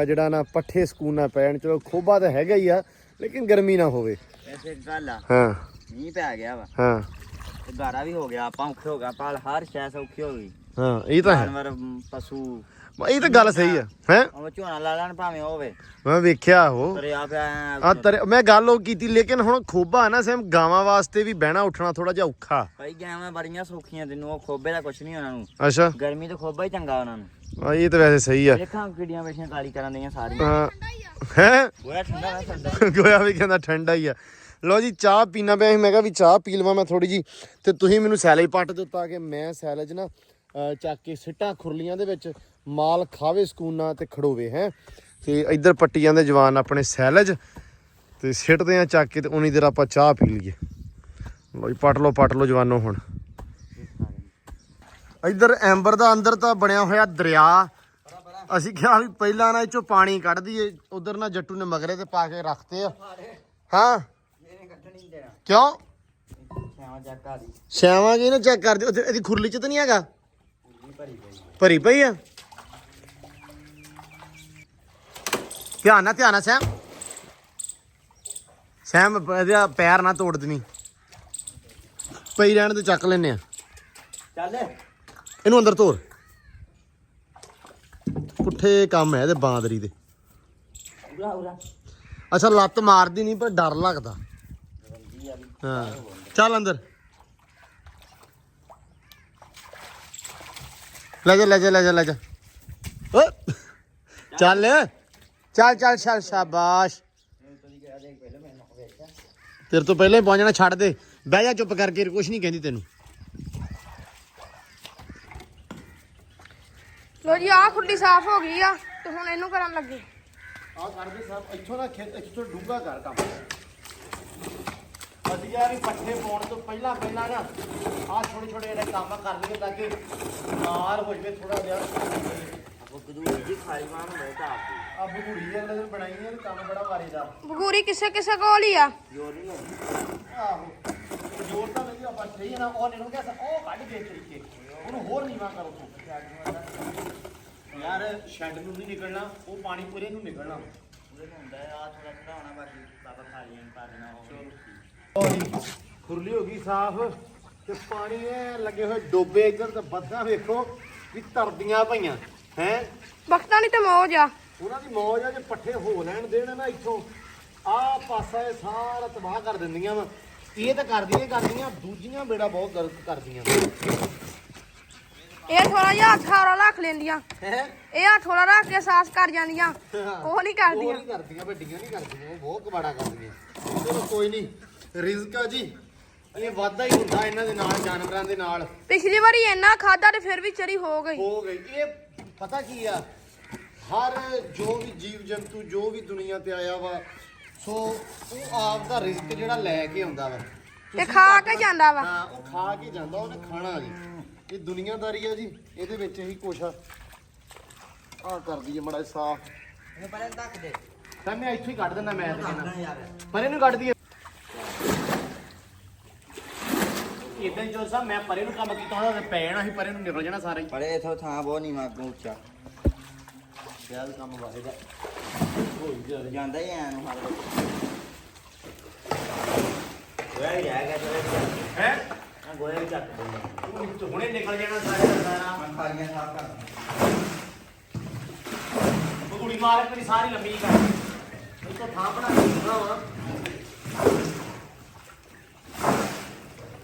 ਜਿਹੜਾ ਨਾ ਪੱਠੇ ਸਕੂਨ ਨਾ ਪੈਣ। ਚਲੋ ਖੋਬਾ ਤਾਂ ਹੈਗਾ ਹੀ ਆ, ਲੇਕਿਨ ਗਰਮੀ ਨਾ ਹੋਵੇ। ਐਸੇ ਗੱਲ ਆ, ਹਾਂ ਮੀਂਹ ਪੈ ਗਿਆ ਵਾ ਹਾਂ ਤੇ ਗਾਰਾ ਵੀ ਹੋ ਗਿਆ, ਆਪਾਂ ਔਖੇ ਹੋ ਗਿਆ, ਪਾਲ ਹਰ ਸ਼ੈ ਸੌਖੀ ਹੋ ਗਈ। ਹਾਂ ਇਹ ਤਾਂ ਹੈ, ਜਾਨਵਰ ਪਸ਼ੂ ਇਹ ਤਾਂ ਗੱਲ ਸਹੀ ਆ। ਹੈ ਉਹ ਝੋਨਾ ਲਾ ਲੈਣ ਭਾਵੇਂ ਹੋਵੇ, ਮੈਂ ਵੇਖਿਆ ਉਹ ਤਰਿਆ ਪਿਆ ਆ ਤਰੇ, ਮੈਂ ਗੱਲ ਉਹ ਕੀਤੀ, ਲੇਕਿਨ ਹੁਣ ਖੋਬਾ ਨਾ ਸੇਮ ਗਾਵਾਂ ਵਾਸਤੇ ਵੀ ਬਹਿਣਾ ਉੱਠਣਾ ਥੋੜਾ ਜਿਹਾ ਔਖਾ। ਭਾਈ ਗਾਵਾਂ ਬੜੀਆਂ ਸੌਖੀਆਂ ਤੈਨੂੰ, ਉਹ ਖੋਬੇ ਦਾ ਕੁਛ ਨਹੀਂ ਉਹਨਾਂ ਨੂੰ, ਅੱਛਾ ਗਰਮੀ ਤੋਂ ਖੋਬਾ ਹੀ ਚੰਗਾ ਉਹਨਾਂ ਨੂੰ। ਇਹ ਤਾਂ ਵੈਸੇ ਸਹੀ ਆ। ਦੇਖਾਂ ਕਿੱਡੀਆਂ ਬੈਠੀਆਂ ਕਾਲੀ ਕਰਨ ਦੀਆਂ ਸਾਰੀਆਂ। ਹਾਂ ਹੈ ਗੋਇਆ ਠੰਡਾ ਨਾ ਠੰਡਾ ਗੋਇਆ ਵੀ ਕਹਿੰਦਾ ਠੰਡਾ ਹੀ ਆ। ਲਓ ਜੀ ਚਾਹ ਪੀਣਾ ਪਿਆ ਸੀ, ਮੈਂ ਕਿਹਾ ਵੀ ਚਾਹ ਪੀ ਲਵਾਂ ਮੈਂ ਥੋੜੀ ਜੀ, ਤੇ ਤੁਸੀਂ ਮੈਨੂੰ ਸੈਲਜ ਪੱਟ ਦਿੱਤਾ ਕਿ ਮੈਂ ਸੈਲਜ ਨਾ ਚੱਕ ਕੇ ਸਿੱਟਾਂ ਖੁਰਲੀਆਂ ਦੇ ਵਿੱਚ, ਮਾਲ ਖਾਵੇ ਸਕੂਨਾ ਤੇ ਖੜੋਵੇ ਹੈ। ਤੇ ਇੱਧਰ ਪੱਟੀ ਜਾਂਦੇ ਜਵਾਨ ਆਪਣੇ ਸੈਲਜ, ਤੇ ਸਿੱਟਦੇ ਆ ਚੱਕ ਕੇ, ਤੇ ਉਨੀ ਦੇਰ ਆਪਾਂ ਚਾਹ ਪੀ ਲਈਏ। ਲਓ ਜੀ ਪੱਟ ਲਓ ਜਵਾਨੋ। ਹੁਣ ਇੱਧਰ ਐਂਬਰ ਦਾ ਅੰਦਰ ਤਾਂ ਬਣਿਆ ਹੋਇਆ ਦਰਿਆ, ਅਸੀਂ ਕਿਹਾ ਵੀ ਪਹਿਲਾਂ ਨਾ ਇਹ ਚੋਂ ਪਾਣੀ ਕੱਢ ਦਈਏ, ਉਧਰ ਨਾ ਜੱਟੂ ਨੇ ਮਗਰੇ ਤੇ ਪਾ ਕੇ ਰੱਖਤੇ ਆ। ਹਾਂ ਕਿਉਂ ਛਾਵਾਂ ਜੀ ਇਹਨੂੰ ਚੈੱਕ ਕਰ ਦਿਓ, ਇਹਦੀ ਖੁਰਲੀ ਚ ਤਾਂ ਨਹੀਂ ਹੈਗਾ, ਭਰੀ ਪਈ ਆ। ਧਿਆਨ ਨਾਲ ਸੈਮ ਇਹਦਾ ਪੈਰ ਨਾ ਤੋੜ ਦੇਣੀ, ਪਈ ਰਹਿਣ ਤੇ ਚੱਕ ਲੈਨੇ ਆ। ਚੱਲ ਇਹਨੂੰ ਅੰਦਰ ਤੋਰ, ਪੁੱਠੇ ਕੰਮ ਹੈ ਇਹਦੇ ਬਾਂਦਰੀ ਦੇ। ਉਰਾ ਅੱਛਾ ਲੱਤ ਮਾਰਦੀ ਨਹੀਂ ਪਰ ਡਰ ਲੱਗਦਾ। ਹਾਂ ਚੱਲ ਅੰਦਰ ਲੈ ਜਾ ਓ ਚੱਲ ਸ਼ਾਬਾਸ਼। ਤੇਰੇ ਤੋਂ ਪਹਿਲਾਂ ਹੀ ਪਹੁੰਚ ਜਾਣਾ, ਛੱਡ ਦੇ, ਬਹਿ ਜਾ ਚੁੱਪ ਕਰਕੇ, ਕੁਛ ਨਹੀਂ ਕਹਿੰਦੀ ਤੈਨੂੰ। ਲੋ ਜੀ ਆਹ ਖੁੱਡੀ ਸਾਫ਼ ਹੋ ਗਈ ਆ ਤੇ ਹੁਣ ਇਹਨੂੰ ਕਰਨ ਲੱਗੇ। ਆਹ ਕਰਦੇ ਸਾਹਿਬ ਇੱਥੋਂ ਨਾ ਖੇਤ ਇੱਥੋਂ ਡੂੰਘਾ ਕਰ ਕੰਮ। ਅਸੀਂ ਯਾਰ ਇਹ ਪੱਠੇ ਪਾਉਣ ਤੋਂ ਪਹਿਲਾਂ ਨਾ ਆਹ ਛੋਟੇ ਜਿਹੜੇ ਕੰਮ ਕਰ ਲਈਏ ਤਾਂ ਕਿ ਨਾਲ ਹੋ ਜਵੇ ਥੋੜਾ ਜਿਹਾ। ਉਹ ਕਦੂ ਜੀ ਖਾਈ ਮਾਂ ਨੂੰ ਬੈਠਾ ਆਪੀ ਆ ਬਗੂੜੀ ਅਗਲੇ ਦਿਨ ਬਣਾਈ ਹੈ, ਕੰਮ ਬੜਾ ਵਾਰੇਦਾ। ਬਗੂਰੀ ਕਿਸੇ ਕੋਲ ਹੀ ਆ। ਜੋਰ ਨਹੀਂ ਹੁੰਦੀ। ਆਹੋ ਜੋਰ ਤਾਂ ਨਹੀਂ ਆਪਾਂ ਸਹੀ ਹੈ ਨਾ, ਉਹ ਇਹਨੂੰ ਕਿਹਾ ਉਹ ਕੱਢ ਦੇ ਤਰੀਕੇ, ਉਹਨੂੰ ਹੋਰ ਨੀਵਾਂ ਕਰੋ। ਯਾਰ ਸ਼ੈੱਡ ਨੂੰ ਨਹੀਂ ਨਿਕਲਣਾ, ਉਹ ਪਾਣੀ ਪੂਰੇ ਨੂੰ ਨਿਕਲਣਾ ਹੁੰਦਾ ਆ, ਥੋੜਾ ਹੋਣਾ, ਬਾਕੀ ਬਾਬਾ ਖਾ ਲਿਆ ਪਾ ਦੇਣਾ। ਖੁਰਲੀ ਹੋ ਗਈ ਸਾਫ਼ ਤੇ ਪਾਣੀ ਐ ਲੱਗੇ ਹੋਏ ਡੋਬੇ, ਇੱਧਰ ਤੇ ਬੱਦਾਂ ਵੇਖੋ ਵੀ ਤਰਦੀਆਂ ਪਈਆਂ ਹੈ। ਬਖਤਾਂ ਦੀ ਤੇ ਮੌਜ ਆ, ਉਹਨਾਂ ਦੀ ਮੌਜ ਆ, ਜੇ ਪੱਠੇ ਹੋ ਲੈਣ ਦੇਣ ਨਾ ਇੱਥੋਂ ਆਹ ਪਾਸਾ ਇਹ ਸਾਰਾ ਤਬਾਹ ਕਰ ਦਿੰਦੀਆਂ ਵਾ। ਇਹ ਤਾਂ ਕਰਦੀਆਂ, ਦੂਜੀਆਂ ਬੇੜਾ ਬਹੁਤ ਗਲਤ ਕਰਦੀਆਂ ਇਹ ਥੋੜਾ ਜਿਹਾ ਹੱਥ ਰੱਖ ਲੈਂਦੀਆਂ, ਹੈ। ਇਹ ਹੱਥ ਰੱਖ ਕੇ ਸਾਫ਼ ਕਰ ਜਾਂਦੀਆਂ, ਉਹ ਨਹੀਂ ਕਰਦੀਆਂ। ਵੱਡੀਆਂ ਨਹੀਂ ਕਰਦੀਆਂ, ਉਹ ਬਹੁਤ ਕਬਾੜਾ ਕਰਦੀਆਂ। ਚਲੋ ਕੋਈ ਨਹੀਂ, ਰਿਜ਼ਕ ਆ ਜੀ, ਇਹ ਵਾਧਾ ਹੀ ਹੁੰਦਾ ਇਹਨਾਂ ਦੇ ਨਾਲ, ਜਾਨਵਰਾਂ ਦੇ ਨਾਲ। ਪਿਛਲੀ ਵਾਰੀ ਇੰਨਾ ਖਾਦਾ ਤੇ ਫਿਰ ਵੀ ਚਰੀ ਹੋ ਗਈ। ਇਹ ਪਤਾ ਕੀ ਆ, ਹਰ ਜੋ ਵੀ ਜੀਵ ਜੰਤੂ ਜੋ ਵੀ ਦੁਨੀਆ ਤੇ ਆਇਆ ਵਾ, ਸੋ ਉਹ ਆਪ ਦਾ ਰਿਜ਼ਕ ਜਿਹੜਾ ਲੈ ਕੇ ਆਉਂਦਾ ਵਾ ਤੇ ਖਾ ਕੇ ਜਾਂਦਾ ਵਾ। ਹਾਂ ਉਹ ਖਾ ਕੇ ਜਾਂਦਾ, ਉਹਨੇ ਖਾਣਾ ਜੀ। ਇਹ ਦੁਨੀਆਦਾਰੀ ਆ ਜੀ, ਇਹਦੇ ਵਿੱਚ ਹੀ ਕੁਛ ਆ ਕਰ ਦਈਏ ਮੜਾ ਸਾਫ। ਇਹਨੂੰ ਪਹਿਲਾਂ ਧੱਕ ਦੇ, ਤਾਂ ਮੈਂ ਇੱਥੇ ਹੀ ਕੱਢ ਦਿੰਦਾ, ਮੈਂ ਤਾਂ ਕਹਿੰਦਾ ਯਾਰ ਪਰ ਇਹਨੂੰ ਕੱਢ ਦਈਏ। ਇਦਾਂ ਹੀ ਜੋ ਸਾਹਿਬ ਮੈਂ ਪਰੇ ਨੂੰ ਕੰਮ ਕੀਤਾ ਹੁੰਦਾ ਤੇ ਪੈ ਜਾਣਾ ਸੀ, ਪਰੇ ਨੂੰ ਨਿਕਲ ਜਾਣਾ ਸਾਰਾ ਹੀ। ਪਰ ਇਥੋਂ ਥਾਂ ਬਹੁਤ ਨਹੀਂ ਮਾਗੂ ਉੱਚਾ, ਸ਼ਾਇਦ ਕੰਮ ਵਾਹੇਗਾ ਜਾਂਦਾ ਹੀ ਐ ਨੂੰ ਹਰ ਗੋਇਆ ਹੀ ਰਹਿ ਗਿਆ ਚਲੇ ਹੈ। ਗੋਇਆ ਵੀ ਚੱਕ ਦਿੰਦਾ, ਤੂੰ ਹੁਣੇ ਨਿਕਲ ਜਾਣਾ ਸਾਰਾ ਦਾ ਸਾਰਾ। ਮੈਂ ਖਾਲੀਆਂ ਸਾਫ ਕਰ ਬਗੂੜੀ ਮਾਰ ਕੇ ਸਾਰੀ ਲੰਮੀ ਕਰ, ਇਹ ਤਾਂ ਥਾਂ ਬਣਾ ਕੇ ਦੇਣਾ ਵਾ।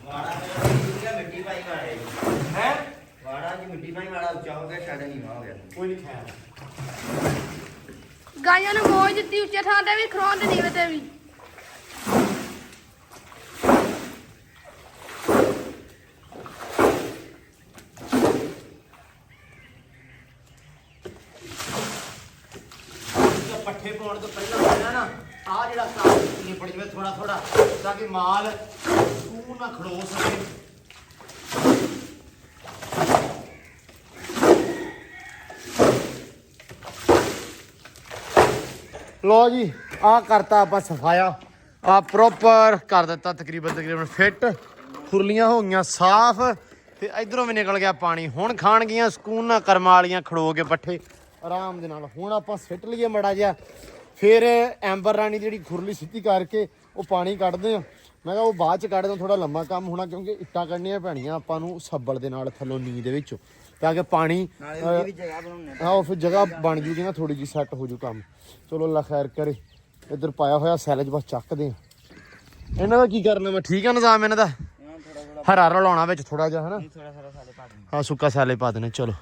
ਵਾੜਾ ਮੇਰਾ ਮਿੱਟੀ ਪਾਈ ਵਾੜੇ ਹੈ ਵਾੜਾ ਜੀ ਮਿੱਟੀ ਪਾਈ ਵਾੜਾ ਉੱਚਾ ਹੋ ਗਿਆ, ਛੱਡ ਨਹੀਂ ਹੋ ਗਿਆ। ਕੋਈ ਨਹੀਂ ਖਾਇਆ। ਗਾਈਆਂ ਨੂੰ ਮੌਜ ਦਿੱਤੀ, ਉੱਚੇ ਥਾਂ ਤੇ ਵੀ ਖਰੋਣ ਦੇ ਨੀਵੇਂ ਤੇ ਵੀ। ਪੱਠੇ ਪਾਉਣ ਤੋਂ ਪਹਿਲਾਂ ਹੋਇਆ ਨਾ, ਆਹ ਜਿਹੜਾ ਕੰਮ ਨਿਬੜ ਜਵੇ ਥੋੜਾ ਤਾਂ ਕਿ ਮਾਲ ਸਕੂਨ ਨਾਲ ਖੜੋ ਸਕੇ। ਲੋ ਜੀ ਆ ਕਰਤਾ ਆਪਾਂ ਸਫਾਇਆ ਆ ਪ੍ਰੋਪਰ ਕਰ ਦਿੱਤਾ ਤਕਰੀਬਨ ਫਿੱਟ। ਖੁਰਲੀਆਂ ਹੋ ਗਈਆਂ ਸਾਫ਼ ਤੇ ਇਧਰੋਂ ਵੀ ਨਿਕਲ ਗਿਆ ਪਾਣੀ। ਹੁਣ ਖਾਣ ਗਈਆਂ ਸਕੂਨ ਨਾਲ ਕਰਮਾਂ ਵਾਲੀਆਂ ਖੜੋ ਕੇ ਪੱਠੇ ਆਰਾਮ ਦੇ ਨਾਲ। ਹੁਣ ਆਪਾਂ ਸਿੱਟ ਲਈਏ ਮੜਾ ਜਿਹਾ, ਫਿਰ ਐਂਬਰ ਰਾਣੀ ਜਿਹੜੀ ਖੁਰਲੀ ਸਿੱਧੀ ਕਰਕੇ ਉਹ ਪਾਣੀ ਕੱਢਦੇ ਆ। ਮੈਂ ਕਿਹਾ ਉਹ ਬਾਅਦ ਚ ਕੱਢਦਾ, ਥੋੜਾ ਲੰਮਾ ਕੰਮ ਹੋਣਾ ਕਿਉਂਕਿ ਇੱਟਾਂ ਕੱਢਣੀਆਂ ਪੈਣੀਆਂ ਆਪਾਂ ਨੂੰ ਸੱਬਲ ਦੇ ਨਾਲ ਥੱਲੋਂ ਨੀਂਹ ਦੇ ਵਿੱਚੋਂ, ਤਾਂ ਕਿ ਪਾਣੀ ਉਹ ਫਿਰ ਜਗ੍ਹਾ ਬਣ ਜੂਗੀ ਨਾ, ਥੋੜੀ ਜਿਹੀ ਸੈੱਟ ਹੋ ਜੂ ਕੰਮ। ਚਲੋ ਅੱਲਾ ਖੈਰ ਕਰੇ। ਇੱਧਰ ਪਾਇਆ ਹੋਇਆ ਸੈਲਜ ਬਸ ਚੱਕਦੇ ਆ। ਇਹਨਾਂ ਦਾ ਕੀ ਕਰਨਾ ਮੈਂ ਠੀਕ ਆ ਨਿਜ਼ਾਮ ਇਹਨਾਂ ਦਾ? ਹਰਾ ਰਲਾਉਣਾ ਵਿੱਚ ਥੋੜਾ ਜਿਹਾ ਹਨਾ, ਹਾਂ ਸੁੱਕਾ ਸੈਲੇ ਪਾ ਦੇਣੇ। ਚਲੋ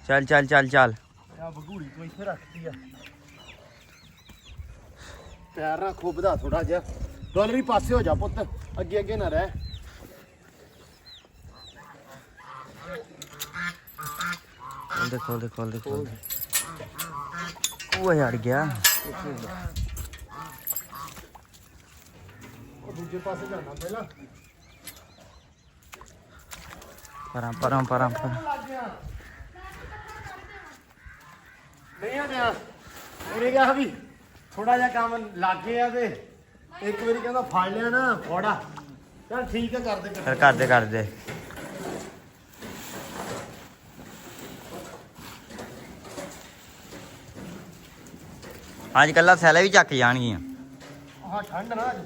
ਚੱਲ ਚੱਲ ਚੱਲ ਚੱਲ। ਆ ਬਗੂੜੀ ਤੋਂ ਇੱਥੇ ਰੱਖਤੀ ਆ, ਪੈਰ ਨਾਲ ਖੁੱਬਦਾ ਥੋੜਾ ਜਿਹਾ। ਡਾਲਰੀ ਪਾਸੇ ਹੋ ਜਾ ਪੁੱਤ, ਅੱਗੇ ਅੱਗੇ ਨਾ ਰਹਿ। ਖੋਲ ਦੇ ਉਹ ਯਾਰ ਗਿਆ। ਉਹ ਦੂਜੇ ਪਾਸੇ ਜਾਣਾ ਪਹਿਲਾਂ। ਪਰਾਂ ਨਹੀਂ ਆ ਗਿਆ ਉਹਨੇ ਕਿਹਾ ਵੀ ਥੋੜਾ ਜਿਹਾ ਕੰਮ ਲੱਗ ਗਿਆ ਤੇ ਇੱਕ ਵਾਰੀ ਕਹਿੰਦਾ ਫੜ ਲਿਆ ਨਾ ਫੋੜਾ। ਚੱਲ ਠੀਕ ਹੈ ਕਰਦੇ ਅੱਜ ਕੱਲ੍ਹ ਸੈਲੇ ਵੀ ਚੱਕ ਜਾਣਗੀਆਂ। ਆਹ ਠੰਡ ਨਾ ਅੱਜ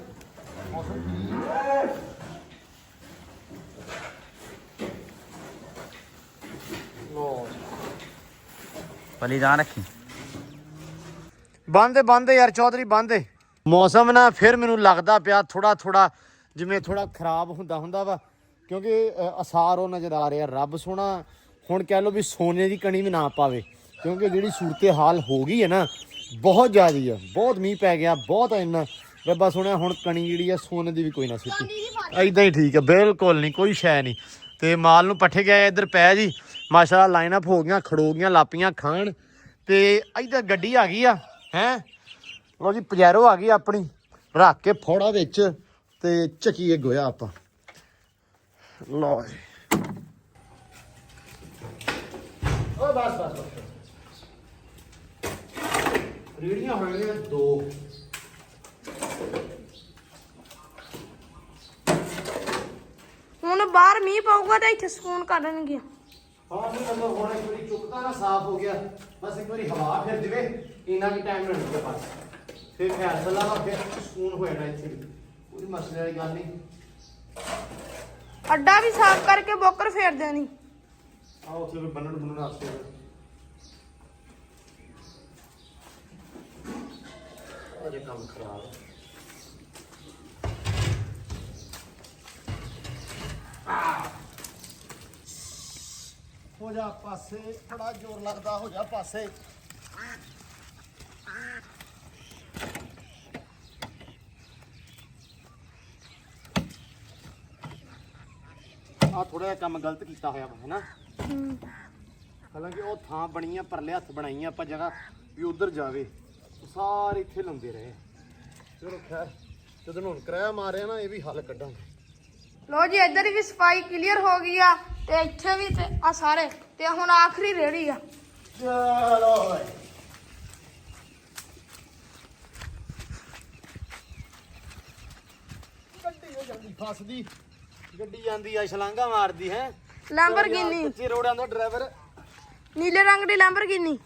ਮੌਸਮ ਠੀਕ। ਪਲੀ ਦਾ ਰੱਖੀ। ਬੰਦ ਯਾਰ ਚੌਧਰੀ ਬੰਦ। ਮੌਸਮ ਨਾ ਫਿਰ ਮੈਨੂੰ ਲੱਗਦਾ ਪਿਆ ਥੋੜਾ ਜਿਵੇਂ ਥੋੜਾ ਖਰਾਬ ਹੁੰਦਾ ਵਾ, ਕਿਉਂਕਿ ਅਸਾਰ ਉਹ ਨਜ਼ਰ ਆ ਰਿਹਾ। ਰੱਬ ਸੋਹਣਾ ਹੁਣ ਕਹਿ ਲਓ ਵੀ ਸੋਨੇ ਦੀ ਕਣੀ ਵੀ ਨਾ ਪਾਵੇ, ਕਿਉਂਕਿ ਜਿਹੜੀ ਸੂਰਤ ਹਾਲ ਹੋ ਗਈ ਹੈ ਨਾ ਬਹੁਤ ਜ਼ਿਆਦੀ ਆ। ਬਹੁਤ ਮੀਂਹ ਪੈ ਗਿਆ, ਬਹੁਤ ਇੰਨਾ ਰੱਬਾ ਸੋਹਣਾ। ਹੁਣ ਕਣੀ ਜਿਹੜੀ ਆ ਸੋਨੇ ਦੀ ਵੀ ਕੋਈ ਨਾ ਸਿੱਟੀ, ਏਦਾਂ ਹੀ ਠੀਕ ਆ, ਬਿਲਕੁਲ ਨਹੀਂ ਕੋਈ ਸ਼ੈ ਨਹੀਂ। ਤੇ ਮਾਲ ਨੂੰ ਪੱਠੇ ਗਿਆ ਇੱਧਰ ਪੈ ਜੀ ਮਾਸ਼ਾਅੱਲਾ, ਲਾਈਨ ਅਪ ਹੋ ਗਈਆਂ, ਖੜੋ ਗਈਆਂ, ਲਾਪੀਆਂ ਖਾਣ। ਤੇ ਇੱਧਰ ਗੱਡੀ ਆ ਗਈ ਆ ਹੈਂ, ਲੋ ਜੀ ਪਜੈਰੋ ਆ ਗਈ ਆਪਣੀ, ਰੱਖ ਕੇ ਫੋੜਾ ਵਿੱਚ ਤੇ ਚੱਕੀਏ ਗੋਇਆ ਆਪਾਂ। ਲੋ ਜੀ ਓ ਬਸ ਰੇੜੀਆਂ ਹੋ ਗਈਆਂ 2। ਹੁਣ ਬਾਹਰ ਮੀਂਹ ਪਊਗਾ ਤੇ ਇੱਥੇ ਸਕੂਨ ਕਰਨਗੇ। ਹਾਂ ਜੀ ਚਲੋ ਹੁਣ ਇੱਕ ਵਾਰੀ ਚੁੱਕਦਾ ਨਾ ਸਾਫ਼ ਹੋ ਗਿਆ, ਬਸ ਇੱਕ ਵਾਰੀ ਹਵਾ ਫਿਰ ਜਵੇ, ਇੰਨਾ ਕੀ ਟਾਈਮ ਲੈਣ ਦੇ ਪਾਸ ਫਿਰ ਫੈਸਲਾ ਵਾ, ਫਿਰ ਸਕੂਨ ਹੋ ਜਾਣਾ ਇੱਥੇ ਵੀ, ਕੋਈ ਮਸਲੇ ਵਾਲੀ ਗੱਲ ਨਹੀਂ। ਅੱਡਾ ਵੀ ਸਾਫ਼ ਕਰਕੇ ਬੋਕਰ ਫੇਰ ਦੇਣੀ। ਆ ਉੱਥੇ ਵੀ ਬੰਨਣ ਵਾਸਤੇ ਅਜੇ ਕੰਮ ਖਰਾਬ। ਹੋ ਜਾ ਪਾਸੇ, ਬੜਾ ਜ਼ੋਰ ਲੱਗਦਾ, ਹੋ ਜਾ ਪਾਸੇ। ਆ ਥੋੜਾ ਜਿਹਾ ਕੰਮ ਗਲਤ ਕੀਤਾ ਹੋਇਆ ਵਾ ਹੈਨਾ। ਹਾਲਾਂਕਿ ਉਹ ਥਾਂ ਬਣੀ ਆ, ਪਰਲੇ ਹੱਥ ਬਣਾਈ ਆ ਆਪਾਂ ਜਗ੍ਹਾ ਵੀ ਉਧਰ ਜਾਵੇ, ਸਾਰੇ ਇੱਥੇ ਲਾਉਂਦੇ ਰਹੇ। ਚਲੋ ਖੈਰ ਜਦੋਂ ਹੁਣ ਕਿਰਾਇਆ ਮਾਰਿਆ ਨਾ ਇਹ ਵੀ ਹੱਲ ਕੱਢਾਂਗੇ। ਲੋ ਜੀ ਇੱਧਰ ਵੀ ਸਫਾਈ ਕਲੀਅਰ ਹੋ ਗਈ ਆ ਤੇ ਇੱਥੇ ਵੀ ਤੇ ਆ ਸਾਰੇ, ਤੇ ਹੁਣ ਆਖਰੀ ਰੇੜੀ ਆ। ਚਲੋ ਗੱਡੀ ਹੋ ਜਾਂਦੀ ਫਸਦੀ, ਗੱਡੀ ਜਾਂਦੀ ਆ ਛਲਾਂਗਾ ਮਾਰਦੀ ਹੈ। ਲੈਂਬਰਗਿਨੀ, ਕੱਚੇ ਰੋਡਾਂ ਦਾ ਡਰਾਈਵਰ, ਨੀਲੇ ਰੰਗ ਦੀ ਲੈਂਬਰਗਿਨੀ।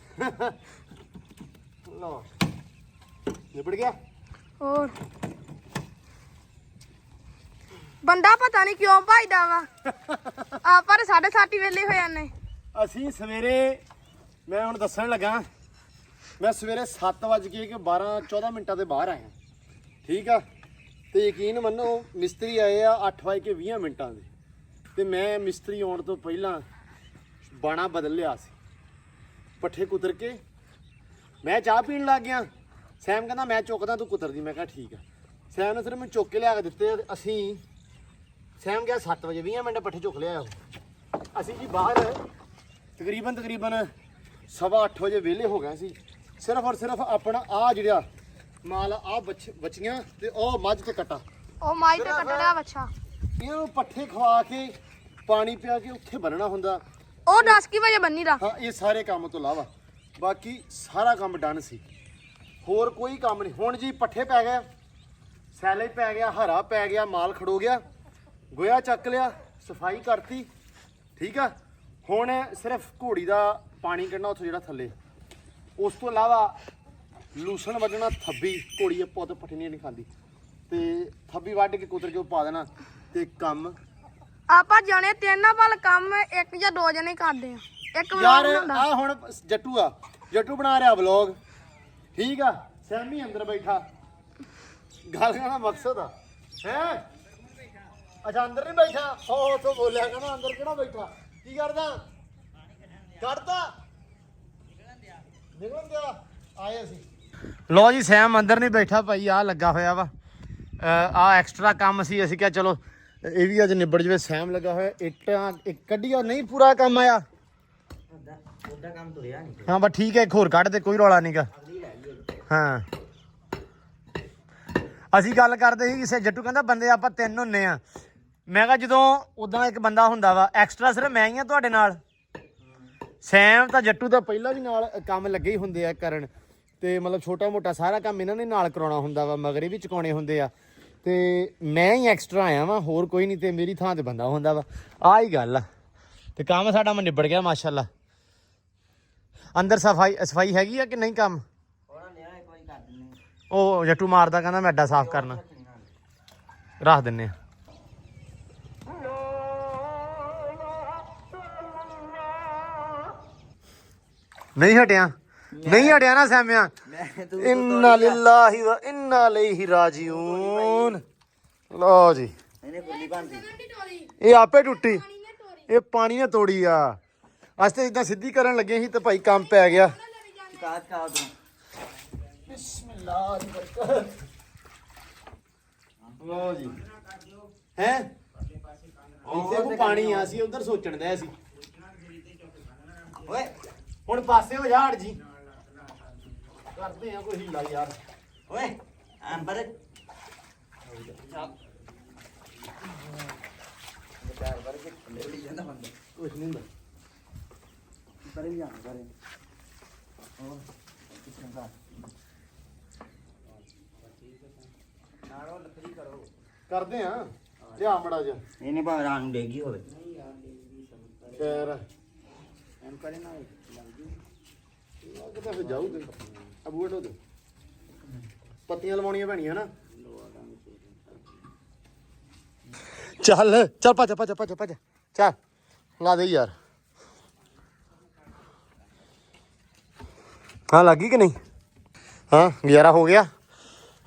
ਲੋ ਨਿਬੜ ਗਿਆ। ਹੋਰ ਬੰਦਾ ਪਤਾ ਨਹੀਂ ਕਿਉਂ ਭਜਦਾ ਵਾ, ਆਪਾਂ ਤੇ 7:30 ਵੇਲੇ ਹੋ ਜਾਂਦੇ। ਅਸੀਂ ਸਵੇਰੇ, ਮੈਂ ਹੁਣ ਦੱਸਣ ਲੱਗਾ, ਮੈਂ ਸਵੇਰੇ 7:12 ਮਿੰਟਾਂ ਦੇ ਬਾਹਰ ਆਇਆ, ਠੀਕ ਆ। ਤੇ ਯਕੀਨ ਮੰਨੋ ਮਿਸਤਰੀ ਆਏ ਆ 8:20 ਦੇ, ਤੇ ਮੈਂ ਮਿਸਤਰੀ ਆਉਣ ਤੋਂ ਪਹਿਲਾਂ ਬਾਣਾ ਬਦਲ ਲਿਆ ਸੀ। ਪੱਠੇ ਕੁਤਰ ਕੇ ਮੈਂ ਚਾਹ ਪੀਣ ਲੱਗ ਗਿਆ। ਸੈਮ ਕਹਿੰਦਾ ਮੈਂ ਚੁੱਕਦਾ ਤੂੰ ਕੁਤਰਦੀ, ਮੈਂ ਕਿਹਾ ਠੀਕ ਆ। ਸੈਮ ਨੇ ਸਿਰ ਮੈਨੂੰ ਚੁੱਕ ਕੇ ਲਿਆ ਕੇ ਦਿੱਤੇ। ਅਸੀਂ ਸੈਮ ਗਿਆ 7:20 ਪੱਠੇ ਚੁੱਕ ਲਿਆ। ਅਸੀਂ ਜੀ ਬਾਹਰ ਤਕਰੀਬਨ 8:15 ਵਜੇ ਵਿਹਲੇ ਹੋ ਗਏ ਸੀ। ਸਿਰਫ ਔਰ ਸਿਰਫ ਆਪਣਾ ਆ ਜਿਹੜਾ ਮਾਲ ਆ ਬੱਚੀਆਂ ਤੇ ਉਹ ਮੱਝ ਤੇ ਕੱਟਾ, ਉਹ ਮਾਈ ਤੇ ਕੱਟੜਿਆ ਬੱਚਾ। ਇਹਨਾਂ ਨੂੰ ਪੱਠੇ ਖਵਾ ਕੇ ਪਾਣੀ ਪਿਆ ਕੇ ਉੱਥੇ ਬੰਨਣਾ ਹੁੰਦਾ। ਉਹ 10 ਵਜੇ ਬੰਨੀ ਦਾ। ਹਾਂ ਇਹ ਸਾਰੇ ਕੰਮ ਤੋਂ ਇਲਾਵਾ ਬਾਕੀ ਸਾਰਾ ਕੰਮ ਡਨ ਸੀ, ਹੋਰ ਕੋਈ ਕੰਮ ਨਹੀਂ। ਹੁਣ ਜੀ ਪੱਠੇ ਪੈ ਗਏ, ਸੈਲੇਜ ਪੈ ਗਿਆ, ਹਰਾ ਪੈ ਗਿਆ, ਮਾਲ ਖੜੋ ਗਿਆ, ਗੋਇਆ ਚੱਕ ਲਿਆ, ਸਫਾਈ ਕਰਤੀ, ਠੀਕ ਆ। ਹੁਣ ਸਿਰਫ ਘੋੜੀ ਦਾ ਪਾਣੀ ਕੱਢਣਾ ਉੱਥੋਂ ਜਿਹੜਾ ਥੱਲੇ, ਉਸ ਤੋਂ ਇਲਾਵਾ ਲੂਸਣ ਵੱਢਣਾ, ਥੱਬੀ ਘੋੜੀ ਪੁੱਤ ਪੱਠੇ ਨਹੀਂ ਖਾਂਦੀ, ਤੇ ਥੱਬੀ ਵੱਢ ਕੇ ਕੁਤਰ ਕੇ ਪਾ ਦੇਣਾ ਤੇ ਕੰਮ। ਆਪਾਂ ਜਾਣੇ ਤਿੰਨਾਂ ਵੱਲ ਕੰਮ 1 ਜਾਂ 2 ਜਣੇ ਕਰਦੇ ਆ। ਇੱਕ ਯਾਰ ਵਲੌਗ ਹੁੰਦਾ। ਆ ਹੁਣ ਜੱਟੂ ਬਣਾ ਰਿਹਾ ਵਲੌਗ, ਠੀਕ ਆ। ਸੈਮੀ ਅੰਦਰ ਬੈਠਾ, ਗੱਲ ਕਰਨਾ ਮਕਸਦ ਆ ਹੈ। ਅੱਛਾ ਅੰਦਰ ਨਹੀਂ ਬੈਠਾ, ਹੋ ਤੋਂ ਬੋਲਿਆ ਕਹਿੰਦਾ ਅੰਦਰ ਕਿਹੜਾ ਬੈਠਾ, ਕੀ ਕਰਦਾ? ਕੱਢਦਾ ਨਿਕਲਣ ਦਿਆ, ਆਏ ਅਸੀਂ। ਲੋ ਜੀ ਸੈਮ ਅੰਦਰ ਨਹੀਂ ਬੈਠਾ ਭਾਈ, ਆ ਲੱਗਾ ਹੋਇਆ ਵਾ, ਆ ਐਕਸਟਰਾ ਕੰਮ ਸੀ, ਅਸੀਂ ਕਿਹਾ ਚਲੋ ਇਹ ਵੀ ਅੱਜ ਨਿਬੜ ਜਵੇ। ਸੈਮ ਲੱਗਾ ਹੋਇਆ ਇੱਟਾਂ ਕੱਢੀਆਂ, ਨਹੀਂ ਪੂਰਾ ਕੰਮ ਆਇਆ ਉਹਦਾ ਕੰਮ ਤੁਰਿਆ ਨਹੀਂ। ਹਾਂ ਬਸ ਠੀਕ ਹੈ, ਇੱਕ ਹੋਰ ਕੱਢ ਦੇ, ਕੋਈ ਰੌਲਾ ਨਹੀਂਗਾ। ਹਾਂ ਅਸੀਂ ਗੱਲ ਕਰਦੇ ਸੀ ਕਿਸੇ ਜੱਟੂ ਕਹਿੰਦਾ ਬੰਦੇ ਆਪਾਂ 3 ਹੁੰਨੇ ਆ। ਮੈਂ ਕਿਹਾ ਜਦੋਂ ਉਦਾਂ ਇੱਕ ਬੰਦਾ ਹੁੰਦਾ ਵਾ ਐਕਸਟਰਾ ਸਿਰਫ ਮੈਂ ਹੀ ਆ ਤੁਹਾਡੇ ਨਾਲ। ਸੈਮ ਤਾਂ ਜੱਟੂ ਤਾਂ ਪਹਿਲਾਂ ਵੀ ਨਾਲ ਕੰਮ ਲੱਗੇ ਹੀ ਹੁੰਦੇ ਆ ਕਰਨ, ਤੇ ਮਤਲਬ ਛੋਟਾ ਮੋਟਾ ਸਾਰਾ ਕੰਮ ਇਹਨਾਂ ਨੇ ਨਾਲ ਕਰਾਉਣਾ ਹੁੰਦਾ ਵਾ, ਮਗਰੇ ਵੀ ਚੁਕਾਉਣੇ ਹੁੰਦੇ ਆ, ਤੇ ਮੈਂ ਹੀ ਐਕਸਟਰਾ ਆਇਆ ਵਾ, ਹੋਰ ਕੋਈ ਨਹੀਂ, ਤੇ ਮੇਰੀ ਥਾਂ ਤੇ ਬੰਦਾ ਹੁੰਦਾ ਵਾ। ਆਹ ਹੀ ਗੱਲ ਆ, ਤੇ ਕੰਮ ਸਾਡਾ ਮੈਂ ਨਿਬੜ ਗਿਆ ਮਾਸ਼ਾਅੱਲਾ। ਅੰਦਰ ਸਫਾਈ ਹੈਗੀ ਆ ਕਿ ਨਹੀਂ? ਕੰਮ ਉਹ ਜੱਟੂ ਮਾਰਦਾ, ਕਹਿੰਦਾ ਮੈਂ ਅੱਡਾ ਸਾਫ਼ ਕਰਨਾ, ਰੱਖ ਦਿੰਨੇ ਆ। ਨਹੀਂ ਹਟਿਆ ਨਾ ਸੈਮਿਆ। ਇੰਨਾ ਲਿllahi ਵਾ ਇੰਨਾ ਇਲੈਹਿ ਰਾਜਿਊਨ। ਲਓ ਜੀ ਇਹ ਆਪੇ ਟੁੱਟੀ, ਇਹ ਪਾਣੀ ਨੇ ਤੋੜੀ ਆ। ਅੱਜ ਤੇ ਇਦਾਂ ਸਿੱਧੀ ਕਰਨ ਲੱਗੇ ਸੀ ਤੇ ਭਾਈ ਕੰਮ ਪੈ ਗਿਆ। ਬਿਸਮਿਲ੍ਲਾਹ ਦੀ ਬਰਕਤ। ਲਓ ਜੀ ਹੈ ਇੱਥੇ ਕੋ ਪਾਣੀ ਆ, ਅਸੀਂ ਉਧਰ ਸੋਚਣ ਦੇ ਸੀ। ਓਏ ਹੁਣ ਪਾਸੇ ਹੋ ਜਾ, ਹਟ ਜੀ, ਕਰਦੇ ਆ ਕੋਈ ਹੀਲਾ ਯਾਰ। ਓਏ ਅੰਬਰ ਕੁਛ ਨਹੀਂ ਹੁੰਦਾ। ਕਰਦੇ ਆ ਲਿਆ ਮੜਾ ਜਾ, ਇਹ ਨਹੀਂ ਭਾਵੇਂ ਰਾਨ ਡੇਗੀ ਹੋਵੇ। ਖੈਰ ਕਿਤੇ ਫਿਰ ਜਾਊਗੇ ਅਬੂ ਹਟੋ ਦੇ, ਪੱਤੀਆਂ ਲਵਾਉਣੀਆਂ ਪੈਣੀਆਂ ਨਾ। ਚੱਲ ਭੱਜ ਚੱਲ ਲਾ ਦੇ ਯਾਰ। ਹਾਂ ਲੱਗੀ ਕਿ ਨਹੀਂ? ਹਾਂ ਗੁਜ਼ਾਰਾ ਹੋ ਗਿਆ।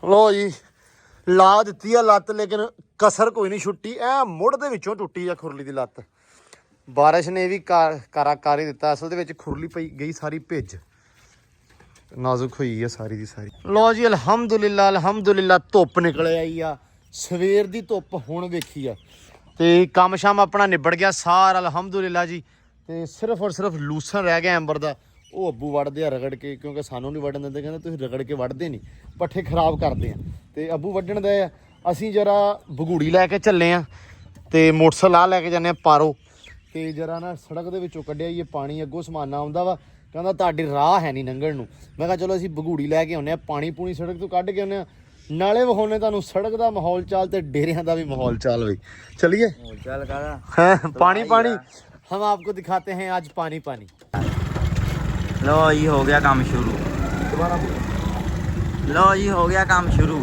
ਲੋ ਜੀ ਲਾ ਦਿੱਤੀ ਆ ਲੱਤ, ਲੇਕਿਨ ਕਸਰ ਕੋਈ ਨਹੀਂ ਛੁੱਟੀ, ਐ ਮੁੱਢ ਦੇ ਵਿੱਚੋਂ ਟੁੱਟੀ ਆ ਖੁਰਲੀ ਦੀ ਲੱਤ। ਬਾਰਿਸ਼ ਨੇ ਵੀ ਕਾਰਾ ਕਰ ਹੀ ਦਿੱਤਾ, ਅਸਲ ਦੇ ਵਿੱਚ ਖੁਰਲੀ ਪਈ ਗਈ ਸਾਰੀ ਭਿੱਜ, ਨਾਜ਼ੁਕ ਹੋਈ ਆ ਸਾਰੀ ਦੀ ਸਾਰੀ। ਲੋ ਜੀ ਅਲਹਮਦੁਲਿਲਾ ਧੁੱਪ ਨਿਕਲ ਆਈ ਆ, ਸਵੇਰ ਦੀ ਧੁੱਪ ਹੁਣ ਵੇਖੀ ਆ, ਤੇ ਕੰਮ ਸ਼ਾਮ ਆਪਣਾ ਨਿਬੜ ਗਿਆ ਸਾਰਾ ਅਲਹਮਦੁਲਿਲਾ ਜੀ। ਤੇ ਸਿਰਫ ਔਰ ਸਿਰਫ ਲੂਸਣ ਰਹਿ ਗਿਆ ਐਂਬਰ ਦਾ, ਉਹ ਅੱਬੂ ਵੱਢਦੇ ਆ ਰਗੜ ਕੇ, ਕਿਉਂਕਿ ਸਾਨੂੰ ਨਹੀਂ ਵੱਢਣ ਦਿੰਦੇ, ਕਹਿੰਦੇ ਤੁਸੀਂ ਰਗੜ ਕੇ ਵੱਢਦੇ ਨਹੀਂ, ਪੱਠੇ ਖਰਾਬ ਕਰਦੇ ਆ, ਤੇ ਅੱਬੂ ਵੱਢਣ ਦੇ ਆ। ਅਸੀਂ ਜਰਾ ਭਗੂੜੀ ਲੈ ਕੇ ਚੱਲੇ ਆ, ਤੇ ਮੋਟਰਸਾਈਕਲ ਆ ਲੈ ਕੇ ਜਾਂਦੇ ਆ ਪਾਰੋ, ਤੇ ਜਰਾ ਨਾ ਸੜਕ ਦੇ ਵਿੱਚੋਂ ਕੱਢਿਆ ਇਹ ਪਾਣੀ, ਅੱਗੋਂ ਸਮਾਨਾ ਆਉਂਦਾ ਵਾ, ਕਹਿੰਦਾ ਤੁਹਾਡੀ ਰਾਹ ਹੈ ਨਹੀਂ ਲੰਘਣ ਨੂੰ। ਮੈਂ ਕਿਹਾ ਚਲੋ ਅਸੀਂ ਭਗੂੜੀ ਲੈ ਕੇ ਆਉਂਦੇ ਆ, ਪਾਣੀ ਪੂਣੀ ਸੜਕ ਤੋਂ ਕੱਢ ਕੇ ਆਉਂਦੇ ਆ, ਨਾਲੇ ਵਿਖਾਉਣੇ ਤੁਹਾਨੂੰ ਸੜਕ ਦਾ ਮਾਹੌਲ ਚਾਲ ਤੇ ਡੇਰਿਆਂ ਦਾ ਵੀ ਮਾਹੌਲ ਚਾਲ ਬਈ। ਚਲਿਏ ਚੱਲ ਕਾਦਾ हाँ पानी हम आपको दिखाते हैं आज पानी। लो जी हो गया काम शुरू। लो जी हो गया काम शुरू।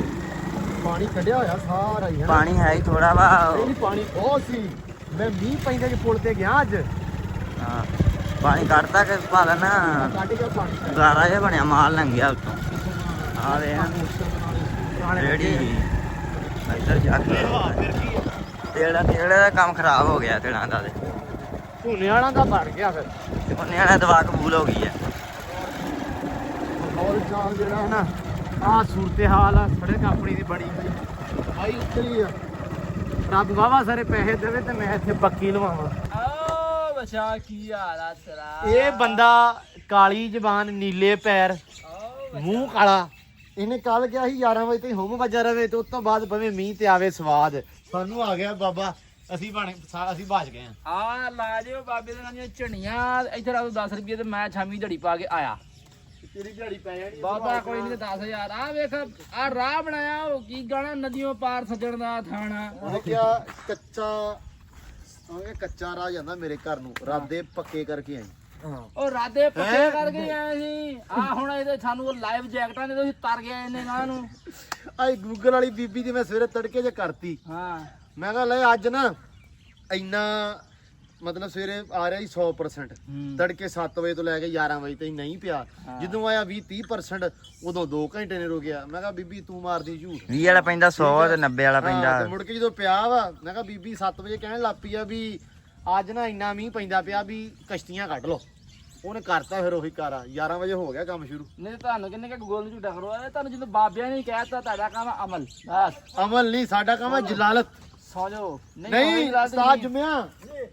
पानी कढ़िया होया सारा ही है। पानी है ही थोड़ा वा। नहीं पानी बहुत सी, मैं मीह पैंदा के पुल ते गया अज। हाँ पानी काटता के पाला ना काटे का पानी गारा ये बनया माल लंघ गया उत्तों। आ रेडी इधर जाके तेड़ा का काम खराब हो गया तेड़ा का ते झोने वाला का बढ़ गया फिर झोने वाला दवा कबूल हो गई है। और चाल जेड़ा है ना आ सूरत हाल आ सड़क अपनी दी बड़ी भाई उतरी आ रब वावा सारे पैसे देवे ते मैं इत्थे पक्की लवावां। ਆ ਬਚਾ ਕੀ ਹਾਲ ਆ ਤੇਰਾ? ਇਹ ਬੰਦਾ ਕਾਲੀ ਜ਼ਬਾਨ ਨੀਲੇ ਪੈਰ ਮੂੰਹ ਕਾਲਾ, ਇਹਨੇ ਕੱਲ ਕਿਹਾ ਸੀ 11 ਵਜੇ ਤਾਈਂ ਹੁਮ ਵੱਜਾ ਰਵੇ ਤੇ ਉਸ ਤੋਂ ਬਾਅਦ ਭਾਵੇਂ ਮੀਂਹ ਤੇ ਆਵੇ ਸਵਾਦ, ਸਾਨੂੰ ਆ ਗਿਆ ਬਾਬਾ ਅਸੀਂ ਬਚ ਗਏ ਆ ਲਾ ਜਿਓ ਬਾਬੇ ਦੇ ਨਾਲ ਦੀਆਂ ਝਣੀਆਂ ਇੱਥੇ ਰਾਤ 10 ਰੁਪਏ ਤੇ ਮੈਂ ਛਾਮੀ ਝੜੀ ਪਾ ਕੇ ਆਇਆ ਤੇਰੀ ਦਿਹਾੜੀ ਪੈ ਜਾਣੀ ਬਾਬਾ ਕੋਈ ਨਹੀਂ 10000 ਆ ਵੇਖ ਆ ਰਾਹ ਬਣਾਇਆ ਉਹ ਕੀ ਗਾਣਾ ਨਦੀਆਂ ਪਾਰ ਸੱਜਣ ਦਾ ਥਾਣਾ ਉਹਨੇ ਕਿਹਾ ਕੱਚਾ ਰਾਹ ਜਾਂਦਾ ਮੇਰੇ ਘਰ ਨੂੰ ਰਾਦੇ ਪੱਕੇ ਕਰਕੇ ਆਈ ਉਹ ਰਾਦੇ ਪੱਕੇ ਕਰਕੇ ਆਏ ਸੀ ਆ ਹੁਣ ਇਹਦੇ ਸਾਨੂੰ ਉਹ ਲਾਈਵ ਜੈਕਟਾਂ ਦੇ ਤੁਸੀਂ ਤਰ ਗਏ ਇਹਨੇ ਗਾਂ ਨੂੰ ਆਈ ਗੂਗਲ ਵਾਲੀ ਬੀਬੀ ਦੀ ਮੈਂ ਸਵੇਰੇ ਤੜਕੇ ਜੇ ਕਰਤੀ ਹਾਂ ਮੈਂ ਕਿਹਾ ਲੈ ਅੱਜ ਨਾ ਇੰਨਾ ਮਤਲਬ ਸਵੇਰੇ ਆ ਰਿਹਾ ਸੀ 100% ਤੜਕੇ 7 ਵਜੇ ਤੋਂ ਲੈ ਕੇ 11 ਵਜੇ ਤੱਕ ਨਹੀਂ ਪਿਆ ਜਦੋਂ ਆਇਆ 20-30% ਉਦੋਂ 2 ਘੰਟੇ ਨੇ ਰੁਕਿਆ ਮੈਂ ਕਿਹਾ ਬੀਬੀ ਤੂੰ ਮਾਰਦੀ ਝੂਠ 20 ਵਾਲਾ ਪੈਂਦਾ 100 ਤੇ 90 ਵਾਲਾ ਪੈਂਦਾ ਤੇ ਮੁੜ ਕੇ ਜਦੋਂ ਪਿਆ ਵਾ ਮੈਂ ਕਿਹਾ ਬੀਬੀ 7 ਵਜੇ ਕਹਿਣ ਲੱਗ ਪਈ ਆ ਵੀ ਅੱਜ ਨਾ ਇੰਨਾ ਮੀਂਹ ਪੈਂਦਾ ਪਿਆ ਵੀ ਕਸ਼ਤੀਆਂ ਕੱਢ ਲਓ ਉਹਨੇ ਕਰਤਾ ਫਿਰ ਉਹੀ ਕਾਰਾ 11 ਵਜੇ ਹੋ ਗਿਆ ਕੰਮ ਸ਼ੁਰੂ ਨਹੀਂ ਤੁਹਾਨੂੰ ਕਿੰਨੇ ਕਿ ਗੂਗਲ ਨੂੰ ਝੂਠਾ ਕਰਵਾਇਆ ਤੁਹਾਨੂੰ ਜਦੋਂ ਬਾਬਿਆਂ ਨੇ ਕਹਿਤਾ ਤੁਹਾਡਾ ਕੰਮ ਆ ਅਮਲ ਬਸ ਅਮਲ ਨਹੀਂ ਸਾਡਾ ਕੰਮ ਹੈ ਜਲਾਲਤ ਸੌ ਜਾਓ ਨਹੀਂ ਉਸਤਾਦ ਜੁਮਿਆ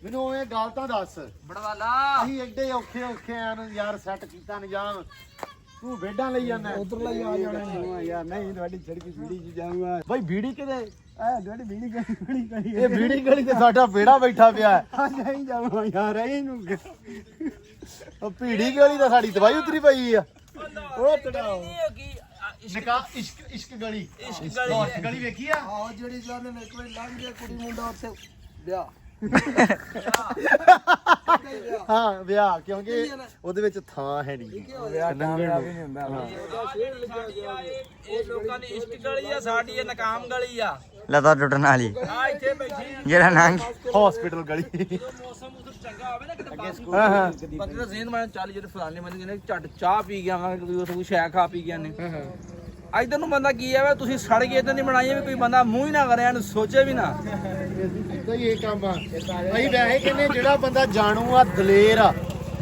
ਮੈਨੂੰ ਇਹ ਗੱਲ ਤਾਂ ਦੱਸ ਬੜਵਾਲਾ ਅਸੀਂ ਐਡੇ ਔਖੇ ਆਂ ਨੂੰ ਯਾਰ ਸੈੱਟ ਕੀਤਾ ਨਿਜ਼ਾਮ ਤੂੰ ਵੇਡਾਂ ਲਈ ਜਾਂਦਾ ਉਧਰ ਲਈ ਆ ਜਾਣਾ ਯਾਰ ਨਹੀਂ ਤੁਹਾਡੀ ਛੜਕੀ ਬੀੜੀ ਚ ਜਾਊਗਾ ਬਾਈ ਬੀੜੀ ਕਿਤੇ ਆ ਤੁਹਾਡੀ ਬੀੜੀ ਗਲੀ ਇਹ ਬੀੜੀ ਗਲੀ ਤੇ ਸਾਡਾ ਬੇੜਾ ਬੈਠਾ ਪਿਆ ਹੈ। ਆ ਨਹੀਂ ਜਾਵਾਂ ਯਾਰ ਇਹਨੂੰ ਉਹ ਭੀੜੀ ਗਲੀ ਤਾਂ ਸਾਡੀ ਦਵਾਈ ਉਤਰੀ ਪਈ ਆ ਉਹ ਤੜਾਓ ਨਿਕਾ ਇਸ਼ਕ ਗਲੀ ਇਸ਼ਕ ਗਲੀ ਵੇਖੀ ਆ ਆ ਜਿਹੜੀ ਜਾਨ ਨੇ ਇੱਕ ਵਾਰ ਲੰਘ ਗਿਆ ਕੁੜੀ ਮੁੰਡਾ ਉੱਥੇ ਵਿਆਹ ਹਾਂ ਵਿਆਹ ਕਿਉਂਕਿ ਉਹਦੇ ਵਿੱਚ ਥਾਂ ਹੈ ਨਹੀਂ ਵਿਆਹ ਕਾਮਯਾਬ ਹੀ ਨਹੀਂ ਹੁੰਦਾ ਇਹ ਲੋਕਾਂ ਦੀ ਇਸ਼ਕ ਗਲੀ ਆ ਸਾਡੀ ਇਹ ਨਕਾਮ ਗਲੀ ਆ ਲਤਾ ਟੁੱਟਣ ਵਾਲੀ ਆ ਇੱਥੇ ਬੈਠੇ ਜਿਹੜਾ ਨੰਗ ਹਸਪੀਟਲ ਗਲੀ ਮੌਸਮ ਉਧਰ ਚੰਗਾ ਹੋਵੇ ਨਾ ਕਿਤੇ ਬਾਕੀ ਹਾਂ ਹਾਂ ਬੰਦੇ ਦਾ ਜ਼ੇਨ ਮੈਂ ਚੱਲ ਜਿਹੜੇ ਫਲਾਣੇ ਬੰਦੇ ਨੇ ਝੱਟ ਚਾਹ ਪੀ ਗਿਆ ਵਾ ਕੋਈ ਸ਼ੈ ਖਾ ਪੀ ਗਿਆ ਨੇ ਇਧਰ ਨੂੰ ਬੰਦਾ ਕੀ ਆ ਤੁਸੀਂ ਸੜ ਕੇ ਇਦਾਂ ਦੀ ਬਣਾਈ ਵੀ ਕੋਈ ਬੰਦਾ ਮੂੰਹ ਹੀ ਨਾ ਕਰੇ ਇਹਨੂੰ ਸੋਚੇ ਵੀ ਨਾ ਇਦਾਂ ਹੀ ਇਹ ਕੰਮ ਆ ਅਸੀਂ ਵੈਸੇ ਕਹਿੰਦੇ ਜਿਹੜਾ ਬੰਦਾ ਜਾਣੂ ਆ ਦਲੇਰ ਆ